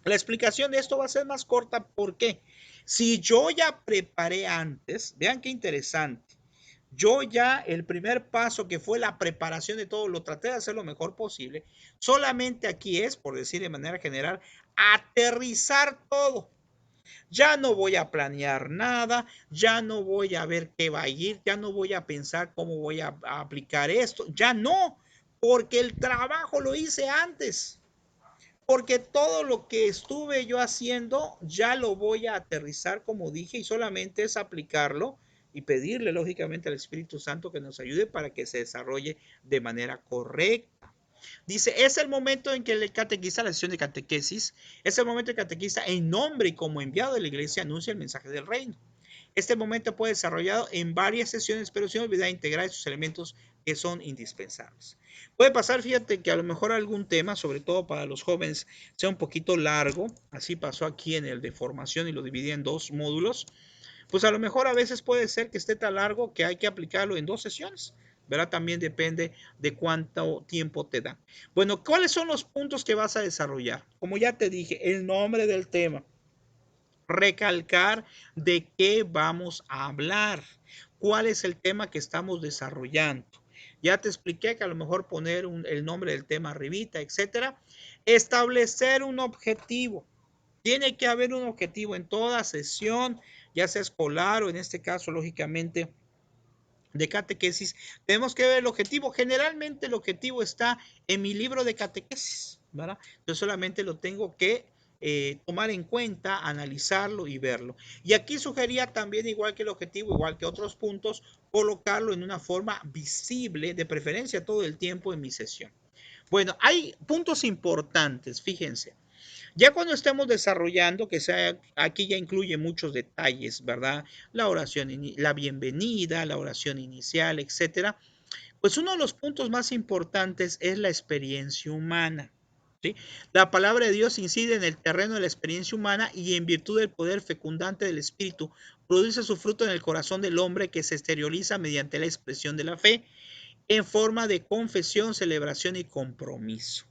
La explicación de esto va a ser más corta. ¿Por qué? Si yo ya preparé antes, vean qué interesante. Yo ya el primer paso que fue la preparación de todo, lo traté de hacer lo mejor posible. Solamente aquí es, por decir de manera general, aterrizar todo. Ya no voy a planear nada, ya no voy a ver qué va a ir, ya no voy a pensar cómo voy a aplicar esto, ya no, porque el trabajo lo hice antes. Porque todo lo que estuve yo haciendo ya lo voy a aterrizar como dije y solamente es aplicarlo y pedirle lógicamente al Espíritu Santo que nos ayude para que se desarrolle de manera correcta. Dice, es el momento en que el catequista, la sesión de catequesis, es el momento en que el catequista en nombre y como enviado de la iglesia anuncia el mensaje del reino. Este momento puede ser desarrollado en varias sesiones, pero sin olvidar integrar esos elementos que son indispensables. Puede pasar, fíjate, que a lo mejor algún tema, sobre todo para los jóvenes, sea un poquito largo. Así pasó aquí en el de formación y lo dividí en dos módulos. Pues a lo mejor a veces puede ser que esté tan largo que hay que aplicarlo en dos sesiones. ¿Verdad? También depende de cuánto tiempo te da. Bueno, ¿cuáles son los puntos que vas a desarrollar? Como ya te dije, el nombre del tema, recalcar de qué vamos a hablar, cuál es el tema que estamos desarrollando. Ya te expliqué que a lo mejor poner el nombre del tema arribita, etcétera. Establecer un objetivo. Tiene que haber un objetivo en toda sesión, ya sea escolar o en este caso, lógicamente, de catequesis. Tenemos que ver el objetivo. Generalmente el objetivo está en mi libro de catequesis, ¿verdad? Yo solamente lo tengo que tomar en cuenta, analizarlo y verlo. Y aquí sugería también, igual que el objetivo, igual que otros puntos, colocarlo en una forma visible, de preferencia todo el tiempo en mi sesión. Bueno, hay puntos importantes, fíjense. Ya cuando estemos desarrollando, que sea, aquí ya incluye muchos detalles, ¿verdad? La oración, la bienvenida, la oración inicial, etcétera. Pues uno de los puntos más importantes es la experiencia humana. ¿Sí? La palabra de Dios incide en el terreno de la experiencia humana y en virtud del poder fecundante del Espíritu, produce su fruto en el corazón del hombre que se exterioriza mediante la expresión de la fe en forma de confesión, celebración y compromiso.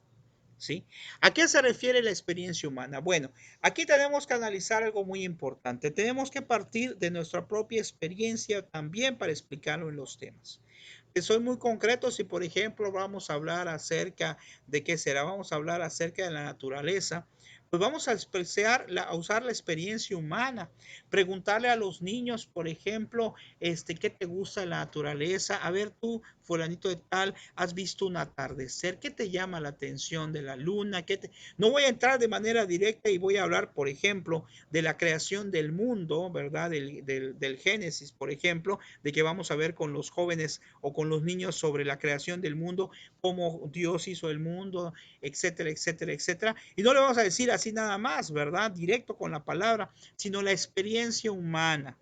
¿Sí? ¿A qué se refiere la experiencia humana? Bueno, aquí tenemos que analizar algo muy importante. Tenemos que partir de nuestra propia experiencia también para explicarlo en los temas. Soy muy concreto si, por ejemplo, vamos a hablar acerca de qué será, vamos a hablar acerca de la naturaleza, pues vamos a usar la experiencia humana, preguntarle a los niños, por ejemplo, ¿qué te gusta de la naturaleza? A ver tú, fulanito de tal, ¿has visto un atardecer? ¿Qué te llama la atención de la luna? No voy a entrar de manera directa y voy a hablar, por ejemplo, de la creación del mundo, ¿verdad? Del Génesis, por ejemplo, de que vamos a ver con los jóvenes o con los niños sobre la creación del mundo, cómo Dios hizo el mundo, etcétera, etcétera, etcétera. Y no le vamos a decir así nada más, ¿verdad? Directo con la palabra, sino la experiencia humana.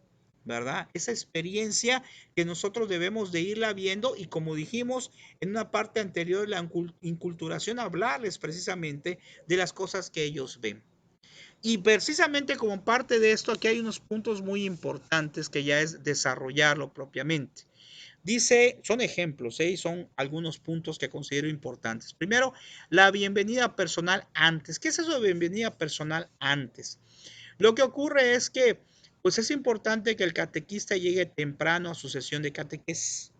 ¿Verdad? Esa experiencia que nosotros debemos de irla viendo y como dijimos en una parte anterior de la inculturación, hablarles precisamente de las cosas que ellos ven. Y precisamente como parte de esto, aquí hay unos puntos muy importantes que ya es desarrollarlo propiamente. Dice, son ejemplos, ¿eh? Y son algunos puntos que considero importantes. Primero, la bienvenida personal antes. ¿Qué es eso de bienvenida personal antes? Lo que ocurre es que, pues es importante que el catequista llegue temprano a su sesión de catequesis.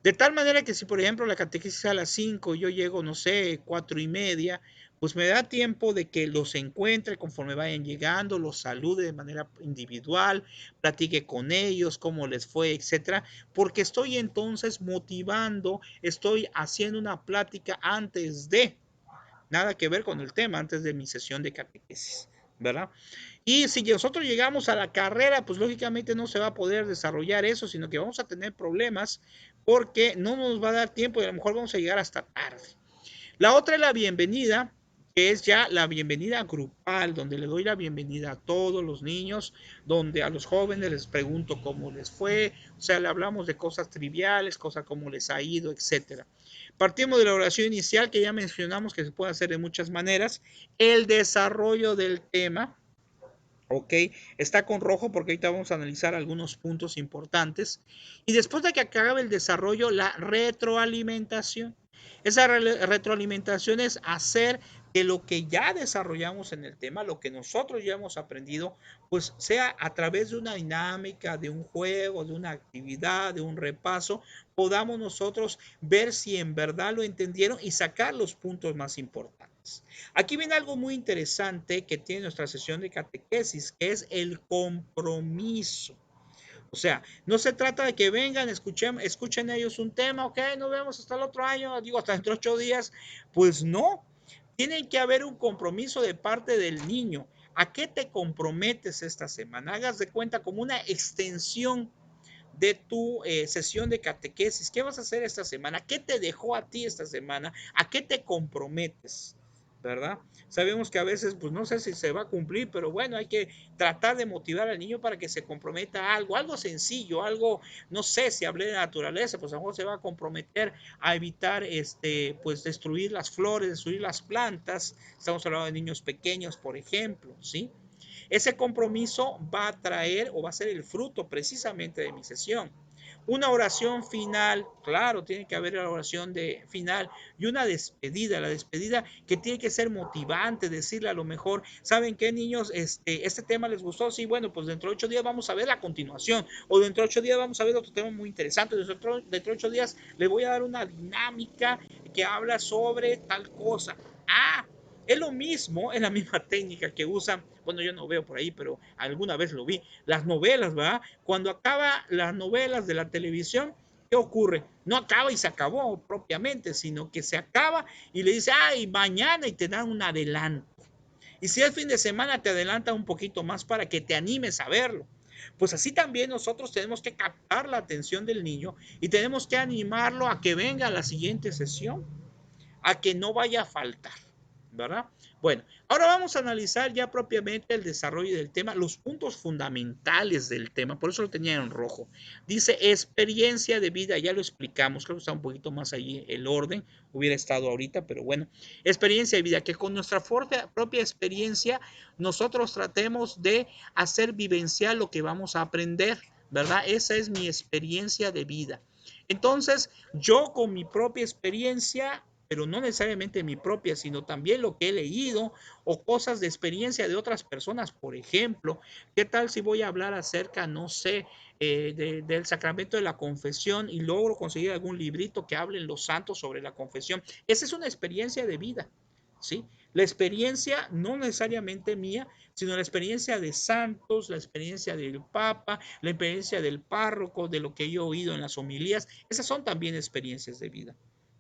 De tal manera que si, por ejemplo, la catequesis es a las 5 y yo llego, no sé, 4:30, pues me da tiempo de que los encuentre conforme vayan llegando, los salude de manera individual, platique con ellos, cómo les fue, etcétera, porque estoy entonces motivando, estoy haciendo una plática antes de, nada que ver con el tema, antes de mi sesión de catequesis, ¿verdad? Y si nosotros llegamos a la carrera, pues lógicamente no se va a poder desarrollar eso, sino que vamos a tener problemas porque no nos va a dar tiempo y a lo mejor vamos a llegar hasta tarde. La otra es la bienvenida, que es ya la bienvenida grupal, donde le doy la bienvenida a todos los niños, donde a los jóvenes les pregunto cómo les fue, o sea, le hablamos de cosas triviales, cosas como les ha ido, etcétera. Partimos de la oración inicial que ya mencionamos que se puede hacer de muchas maneras, el desarrollo del tema. Ok, está con rojo porque ahorita vamos a analizar algunos puntos importantes. Y después de que acabe el desarrollo, la retroalimentación. Esa retroalimentación es hacer que lo que ya desarrollamos en el tema, lo que nosotros ya hemos aprendido, pues sea a través de una dinámica, de un juego, de una actividad, de un repaso, podamos nosotros ver si en verdad lo entendieron y sacar los puntos más importantes. Aquí viene algo muy interesante que tiene nuestra sesión de catequesis, que es el compromiso. O sea, no se trata de que vengan, escuchen ellos un tema, ok, nos vemos hasta el otro año, digo, hasta dentro de 8 días. Pues no, tiene que haber un compromiso de parte del niño. ¿A qué te comprometes esta semana? Hagas de cuenta como una extensión de tu sesión de catequesis. ¿Qué vas a hacer esta semana? ¿Qué te dejó a ti esta semana? ¿A qué te comprometes? ¿Verdad? Sabemos que a veces, pues no sé si se va a cumplir, pero bueno, hay que tratar de motivar al niño para que se comprometa a algo, algo sencillo, algo, no sé, si hablé de naturaleza, pues a lo mejor se va a comprometer a evitar, pues destruir las flores, destruir las plantas. Estamos hablando de niños pequeños, por ejemplo, ¿sí? Ese compromiso va a traer o va a ser el fruto precisamente de mi sesión. Una oración final, claro, tiene que haber la oración de final y una despedida, la despedida que tiene que ser motivante, decirle a lo mejor, ¿saben qué, niños? Este tema les gustó, sí, bueno, pues dentro de 8 días vamos a ver la continuación, o dentro de 8 días vamos a ver otro tema muy interesante, dentro de 8 días les voy a dar una dinámica que habla sobre tal cosa. Ah, es lo mismo, es la misma técnica que usan, bueno, yo no veo por ahí, pero alguna vez lo vi, las novelas, ¿verdad? Cuando acaba las novelas de la televisión, ¿qué ocurre? No acaba y se acabó propiamente, sino que se acaba y le dice, ay, mañana y te dan un adelanto. Y si el fin de semana te adelanta un poquito más para que te animes a verlo. Pues así también nosotros tenemos que captar la atención del niño y tenemos que animarlo a que venga a la siguiente sesión, a que no vaya a faltar, ¿verdad? Bueno, ahora vamos a analizar ya propiamente el desarrollo del tema, los puntos fundamentales del tema, por eso lo tenía en rojo. Dice experiencia de vida, ya lo explicamos, creo que está un poquito más allí el orden, hubiera estado ahorita, pero bueno, experiencia de vida, que con nuestra propia experiencia nosotros tratemos de hacer vivenciar lo que vamos a aprender, ¿verdad? Esa es mi experiencia de vida. Entonces, yo con mi propia experiencia, pero no necesariamente mi propia, sino también lo que he leído o cosas de experiencia de otras personas. Por ejemplo, ¿qué tal si voy a hablar acerca, no sé, del sacramento de la confesión y logro conseguir algún librito que hable en los santos sobre la confesión? Esa es una experiencia de vida, ¿sí? La experiencia no necesariamente mía, sino la experiencia de santos, la experiencia del Papa, la experiencia del párroco, de lo que yo he oído en las homilías. Esas son también experiencias de vida.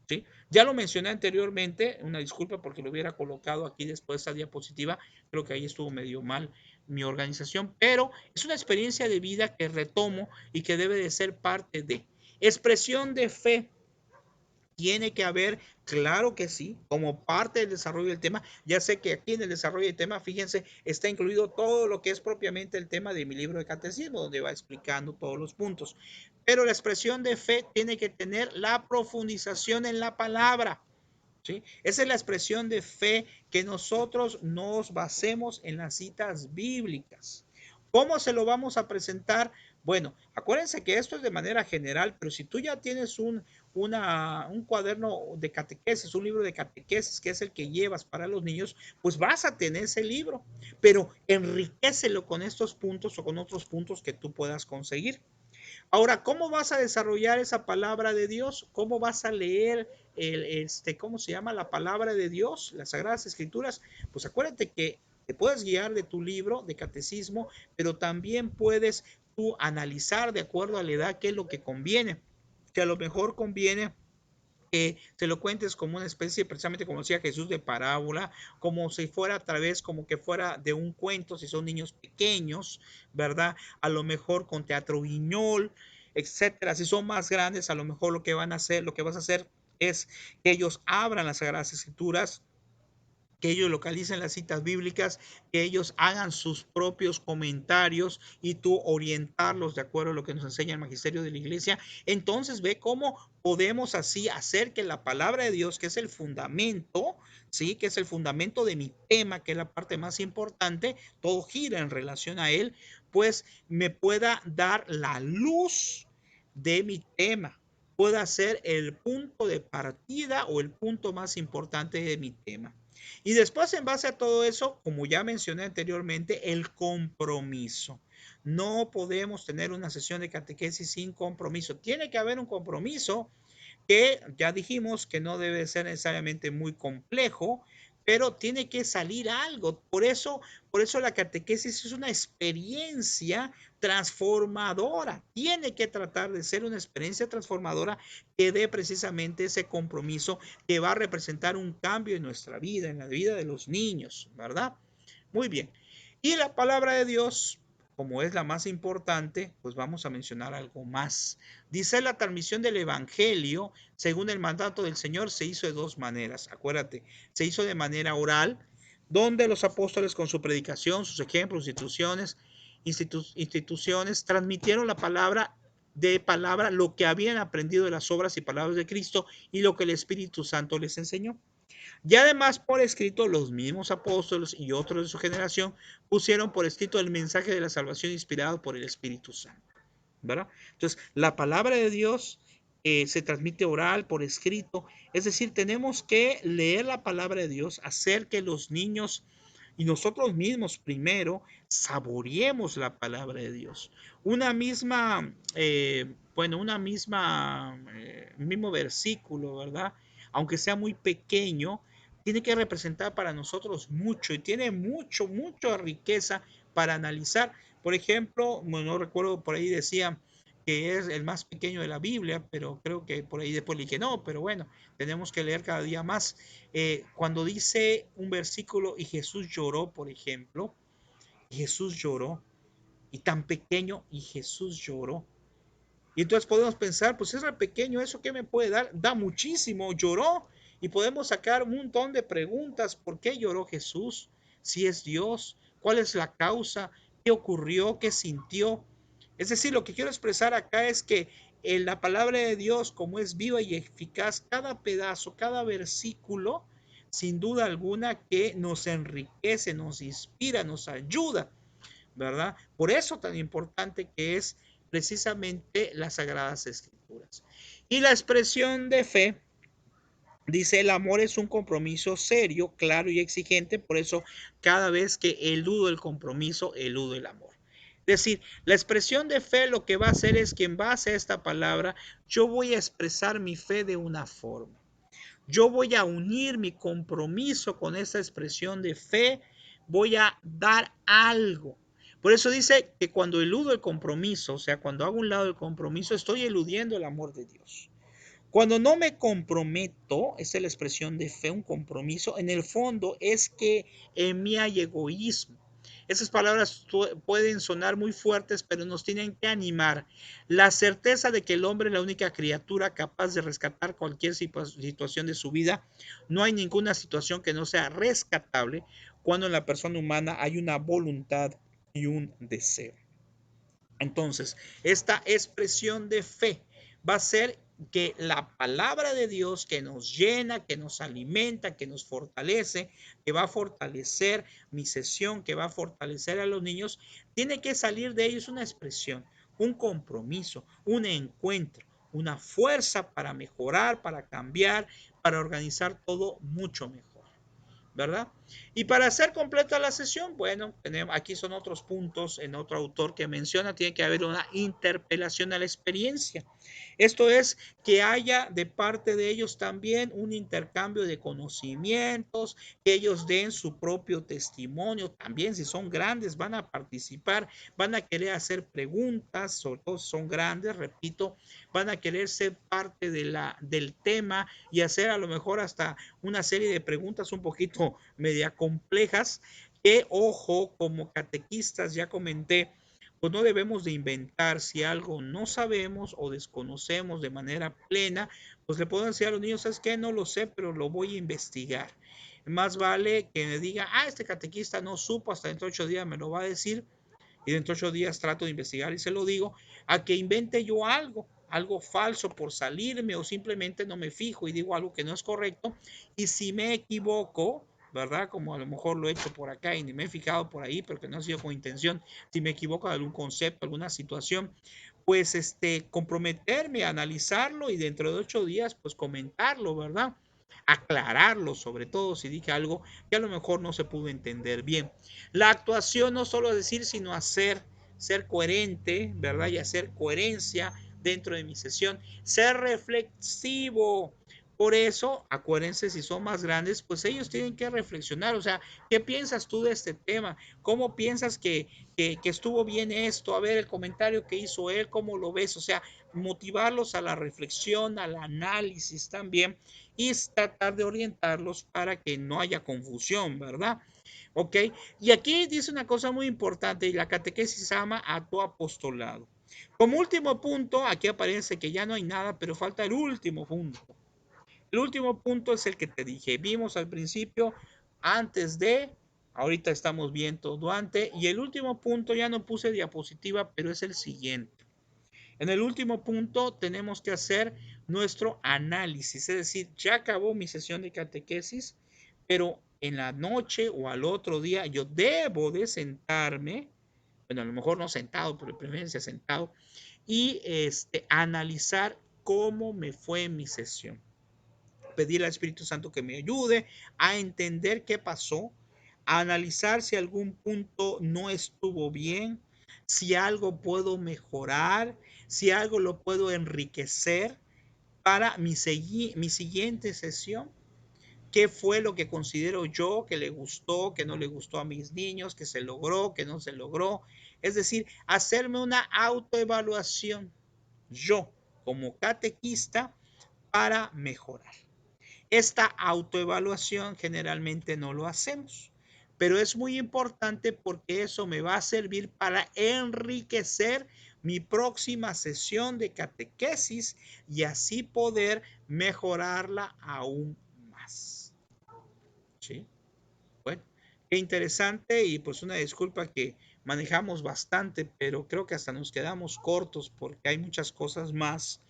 ¿Sí? Ya lo mencioné anteriormente, una disculpa porque lo hubiera colocado aquí después de esa diapositiva, creo que ahí estuvo medio mal mi organización, pero es una experiencia de vida que retomo y que debe de ser parte de expresión de fe. Tiene que haber, claro que sí, como parte del desarrollo del tema. Ya sé que aquí en el desarrollo del tema, fíjense, está incluido todo lo que es propiamente el tema de mi libro de catecismo, donde va explicando todos los puntos. Pero la expresión de fe tiene que tener la profundización en la palabra. ¿Sí? Esa es la expresión de fe, que nosotros nos basemos en las citas bíblicas. ¿Cómo se lo vamos a presentar? Bueno, acuérdense que esto es de manera general, pero si tú ya tienes un cuaderno de catequesis, un libro de catequesis, que es el que llevas para los niños, pues vas a tener ese libro, pero enriquecelo con estos puntos o con otros puntos que tú puedas conseguir. Ahora, ¿cómo vas a desarrollar esa palabra de Dios? ¿Cómo vas a leer cómo se llama la palabra de Dios, las Sagradas Escrituras? Pues acuérdate que te puedes guiar de tu libro de catecismo, pero también puedes tú analizar de acuerdo a la edad qué es lo que conviene. Que a lo mejor conviene que te lo cuentes como una especie, precisamente como decía Jesús, de parábola, como si fuera a través, como que fuera de un cuento, si son niños pequeños, ¿verdad? A lo mejor con teatro guiñol, etcétera. Si son más grandes, a lo mejor lo que van a hacer, lo que vas a hacer es que ellos abran las Sagradas Escrituras, que ellos localicen las citas bíblicas, que ellos hagan sus propios comentarios y tú orientarlos de acuerdo a lo que nos enseña el magisterio de la iglesia. Entonces ve cómo podemos así hacer que la palabra de Dios, que es el fundamento, ¿sí? Que es el fundamento de mi tema, que es la parte más importante, todo gira en relación a él, pues me pueda dar la luz de mi tema. pueda ser el punto de partida o el punto más importante de mi tema. Y después, en base a todo eso, como ya mencioné anteriormente, el compromiso. No podemos tener una sesión de catequesis sin compromiso. Tiene que haber un compromiso que ya dijimos que no debe ser necesariamente muy complejo, pero tiene que salir algo. Por eso la catequesis es una experiencia transformadora. Tiene que tratar de ser una experiencia transformadora que dé precisamente ese compromiso que va a representar un cambio en nuestra vida, en la vida de los niños, ¿verdad? Muy bien. Y la palabra de Dios, como es la más importante, pues vamos a mencionar algo más. Dice la transmisión del Evangelio, según el mandato del Señor, se hizo de dos maneras. Acuérdate, se hizo de manera oral, donde los apóstoles con su predicación, sus ejemplos, instituciones, transmitieron la palabra de palabra, lo que habían aprendido de las obras y palabras de Cristo y lo que el Espíritu Santo les enseñó. Y además por escrito los mismos apóstoles y otros de su generación pusieron por escrito el mensaje de la salvación inspirado por el Espíritu Santo, ¿verdad? Entonces, la palabra de Dios se transmite oral, por escrito, es decir, tenemos que leer la palabra de Dios, hacer que los niños y nosotros mismos primero saboreemos la palabra de Dios. Una misma, mismo versículo, ¿verdad? Aunque sea muy pequeño, tiene que representar para nosotros mucho y tiene mucha riqueza para analizar. Por ejemplo, no recuerdo, por ahí decía que es el más pequeño de la Biblia, pero creo que por ahí después le dije no, pero bueno, tenemos que leer cada día más. Cuando dice un versículo y Jesús lloró, por ejemplo, Jesús lloró, y tan pequeño y Jesús lloró. Y entonces podemos pensar, pues es re pequeño, ¿eso qué me puede dar? Da muchísimo, lloró. Y podemos sacar un montón de preguntas. ¿Por qué lloró Jesús? Si es Dios, ¿cuál es la causa? ¿Qué ocurrió? ¿Qué sintió? Es decir, lo que quiero expresar acá es que en la palabra de Dios, como es viva y eficaz, cada pedazo, cada versículo, sin duda alguna que nos enriquece, nos inspira, nos ayuda, ¿verdad? Por eso tan importante que es precisamente las Sagradas Escrituras. Y la expresión de fe, dice, el amor es un compromiso serio, claro y exigente, por eso cada vez que eludo el compromiso, eludo el amor. Es decir, la expresión de fe lo que va a hacer es que en base a esta palabra yo voy a expresar mi fe de una forma. Yo voy a unir mi compromiso con esta expresión de fe, voy a dar algo. Por eso dice que cuando eludo el compromiso, o sea, cuando hago un lado el compromiso, estoy eludiendo el amor de Dios. Cuando no me comprometo, esa es la expresión de fe, un compromiso, en el fondo es que en mí hay egoísmo. Esas palabras pueden sonar muy fuertes, pero nos tienen que animar. La certeza de que el hombre es la única criatura capaz de rescatar cualquier situación de su vida. No hay ninguna situación que no sea rescatable cuando en la persona humana hay una voluntad y un deseo. Entonces, esta expresión de fe va a ser que la palabra de Dios que nos llena, que nos alimenta, que nos fortalece, que va a fortalecer mi sesión, que va a fortalecer a los niños, tiene que salir de ellos una expresión, un compromiso, un encuentro, una fuerza para mejorar, para cambiar, para organizar todo mucho mejor, ¿verdad? Y para hacer completa la sesión, bueno, tenemos, aquí son otros puntos en otro autor que menciona, tiene que haber una interpelación a la experiencia. Esto es que haya de parte de ellos también un intercambio de conocimientos, que ellos den su propio testimonio, también si son grandes van a participar, van a querer hacer preguntas, sobre todo si son grandes, repito, van a querer ser parte del tema y hacer a lo mejor hasta una serie de preguntas un poquito media complejas que, ojo, como catequistas ya comenté, pues no debemos de inventar. Si algo no sabemos o desconocemos de manera plena, pues le podemos decir a los niños, ¿sabes qué? No lo sé, pero lo voy a investigar. Más vale que me diga, este catequista no supo, hasta dentro de 8 días me lo va a decir, y dentro de 8 días trato de investigar y se lo digo, a que invente yo algo falso por salirme o simplemente no me fijo y digo algo que no es correcto. Y si me equivoco, ¿verdad? Como a lo mejor lo he hecho por acá y ni me he fijado por ahí, pero que no ha sido con intención, si me equivoco de algún concepto, alguna situación, pues comprometerme a analizarlo y dentro de 8 días pues comentarlo, ¿verdad? Aclararlo, sobre todo si dije algo que a lo mejor no se pudo entender bien. La actuación no solo es decir, sino hacer, ser coherente, ¿verdad? Y hacer coherencia dentro de mi sesión, ser reflexivo. Por eso, acuérdense, si son más grandes, pues ellos tienen que reflexionar, o sea, ¿qué piensas tú de este tema? ¿Cómo piensas que estuvo bien esto? A ver, el comentario que hizo él, ¿cómo lo ves? O sea, motivarlos a la reflexión, al análisis también, y tratar de orientarlos para que no haya confusión, ¿verdad? ¿Ok? Y aquí dice una cosa muy importante, y la catequesis ama a tu apostolado. Como último punto, aquí aparece que ya no hay nada, pero falta el último punto. El último punto es el que te dije. Vimos al principio, antes de, ahorita estamos viendo todo antes, y el último punto ya no puse diapositiva, pero es el siguiente. En el último punto tenemos que hacer nuestro análisis, es decir, ya acabó mi sesión de catequesis, pero en la noche o al otro día yo debo de sentarme, bueno, a lo mejor no sentado, pero de preferencia sentado, y analizar cómo me fue mi sesión. Pedir al Espíritu Santo que me ayude a entender qué pasó, a analizar si algún punto no estuvo bien, si algo puedo mejorar, si algo lo puedo enriquecer para mi siguiente sesión. ¿Qué fue lo que considero yo que le gustó, que no le gustó a mis niños, que se logró, que no se logró? Es decir, hacerme una autoevaluación yo como catequista para mejorar. Esta autoevaluación generalmente no lo hacemos, pero es muy importante porque eso me va a servir para enriquecer mi próxima sesión de catequesis y así poder mejorarla aún más. ¿Sí? Bueno, qué interesante y pues una disculpa que manejamos bastante, pero creo que hasta nos quedamos cortos porque hay muchas cosas más.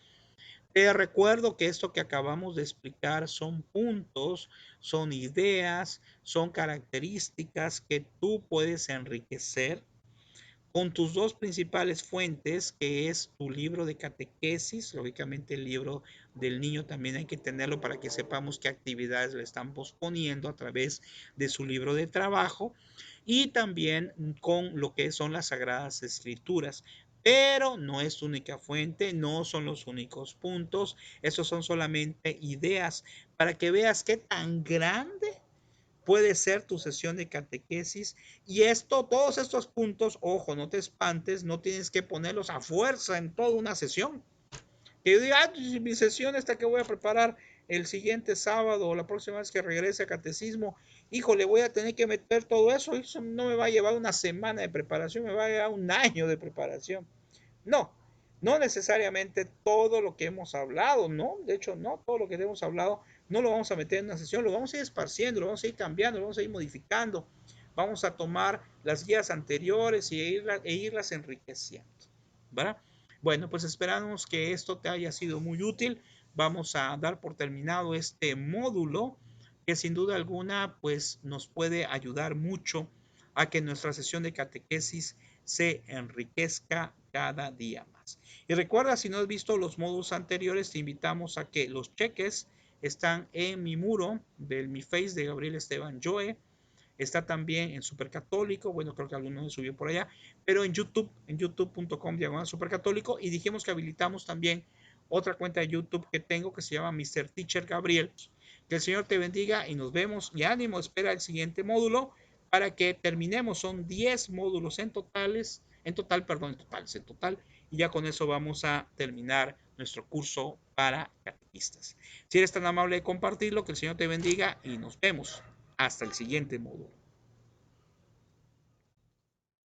Te recuerdo que esto que acabamos de explicar son puntos, son ideas, son características que tú puedes enriquecer con tus dos principales fuentes, que es tu libro de catequesis. Lógicamente el libro del niño también hay que tenerlo para que sepamos qué actividades le están posponiendo a través de su libro de trabajo, y también con lo que son las Sagradas Escrituras. Pero no es tu única fuente, no son los únicos puntos, esos son solamente ideas para que veas qué tan grande puede ser tu sesión de catequesis. Y esto, todos estos puntos, ojo, no te espantes, no tienes que ponerlos a fuerza en toda una sesión. Que yo diga, mi sesión esta que voy a preparar el siguiente sábado o la próxima vez que regrese a catecismo, híjole, voy a tener que meter todo eso. Eso no me va a llevar una semana de preparación, me va a llevar un año de preparación. No, no necesariamente todo lo que hemos hablado, no, de hecho no, todo lo que hemos hablado no lo vamos a meter en una sesión, lo vamos a ir esparciendo, lo vamos a ir cambiando, lo vamos a ir modificando, vamos a tomar las guías anteriores e irlas enriqueciendo, ¿verdad? Bueno, pues esperamos que esto te haya sido muy útil. Vamos a dar por terminado este módulo que sin duda alguna pues nos puede ayudar mucho a que nuestra sesión de catequesis se enriquezca cada día más. Y recuerda, si no has visto los módulos anteriores, te invitamos a que los cheques. Están en mi muro de mi face de Gabriel Esteban Joe. Está también en Supercatólico, bueno, creo que alguno me subió por allá, pero en YouTube, en youtube.com/supercatólico, y dijimos que habilitamos también otra cuenta de YouTube que tengo que se llama Mr. Teacher Gabriel. Que el Señor te bendiga y nos vemos. Y ánimo, espera el siguiente módulo para que terminemos. Son 10 módulos en total, y ya con eso vamos a terminar nuestro curso para catequistas. Si eres tan amable de compartirlo, que el Señor te bendiga y nos vemos hasta el siguiente módulo.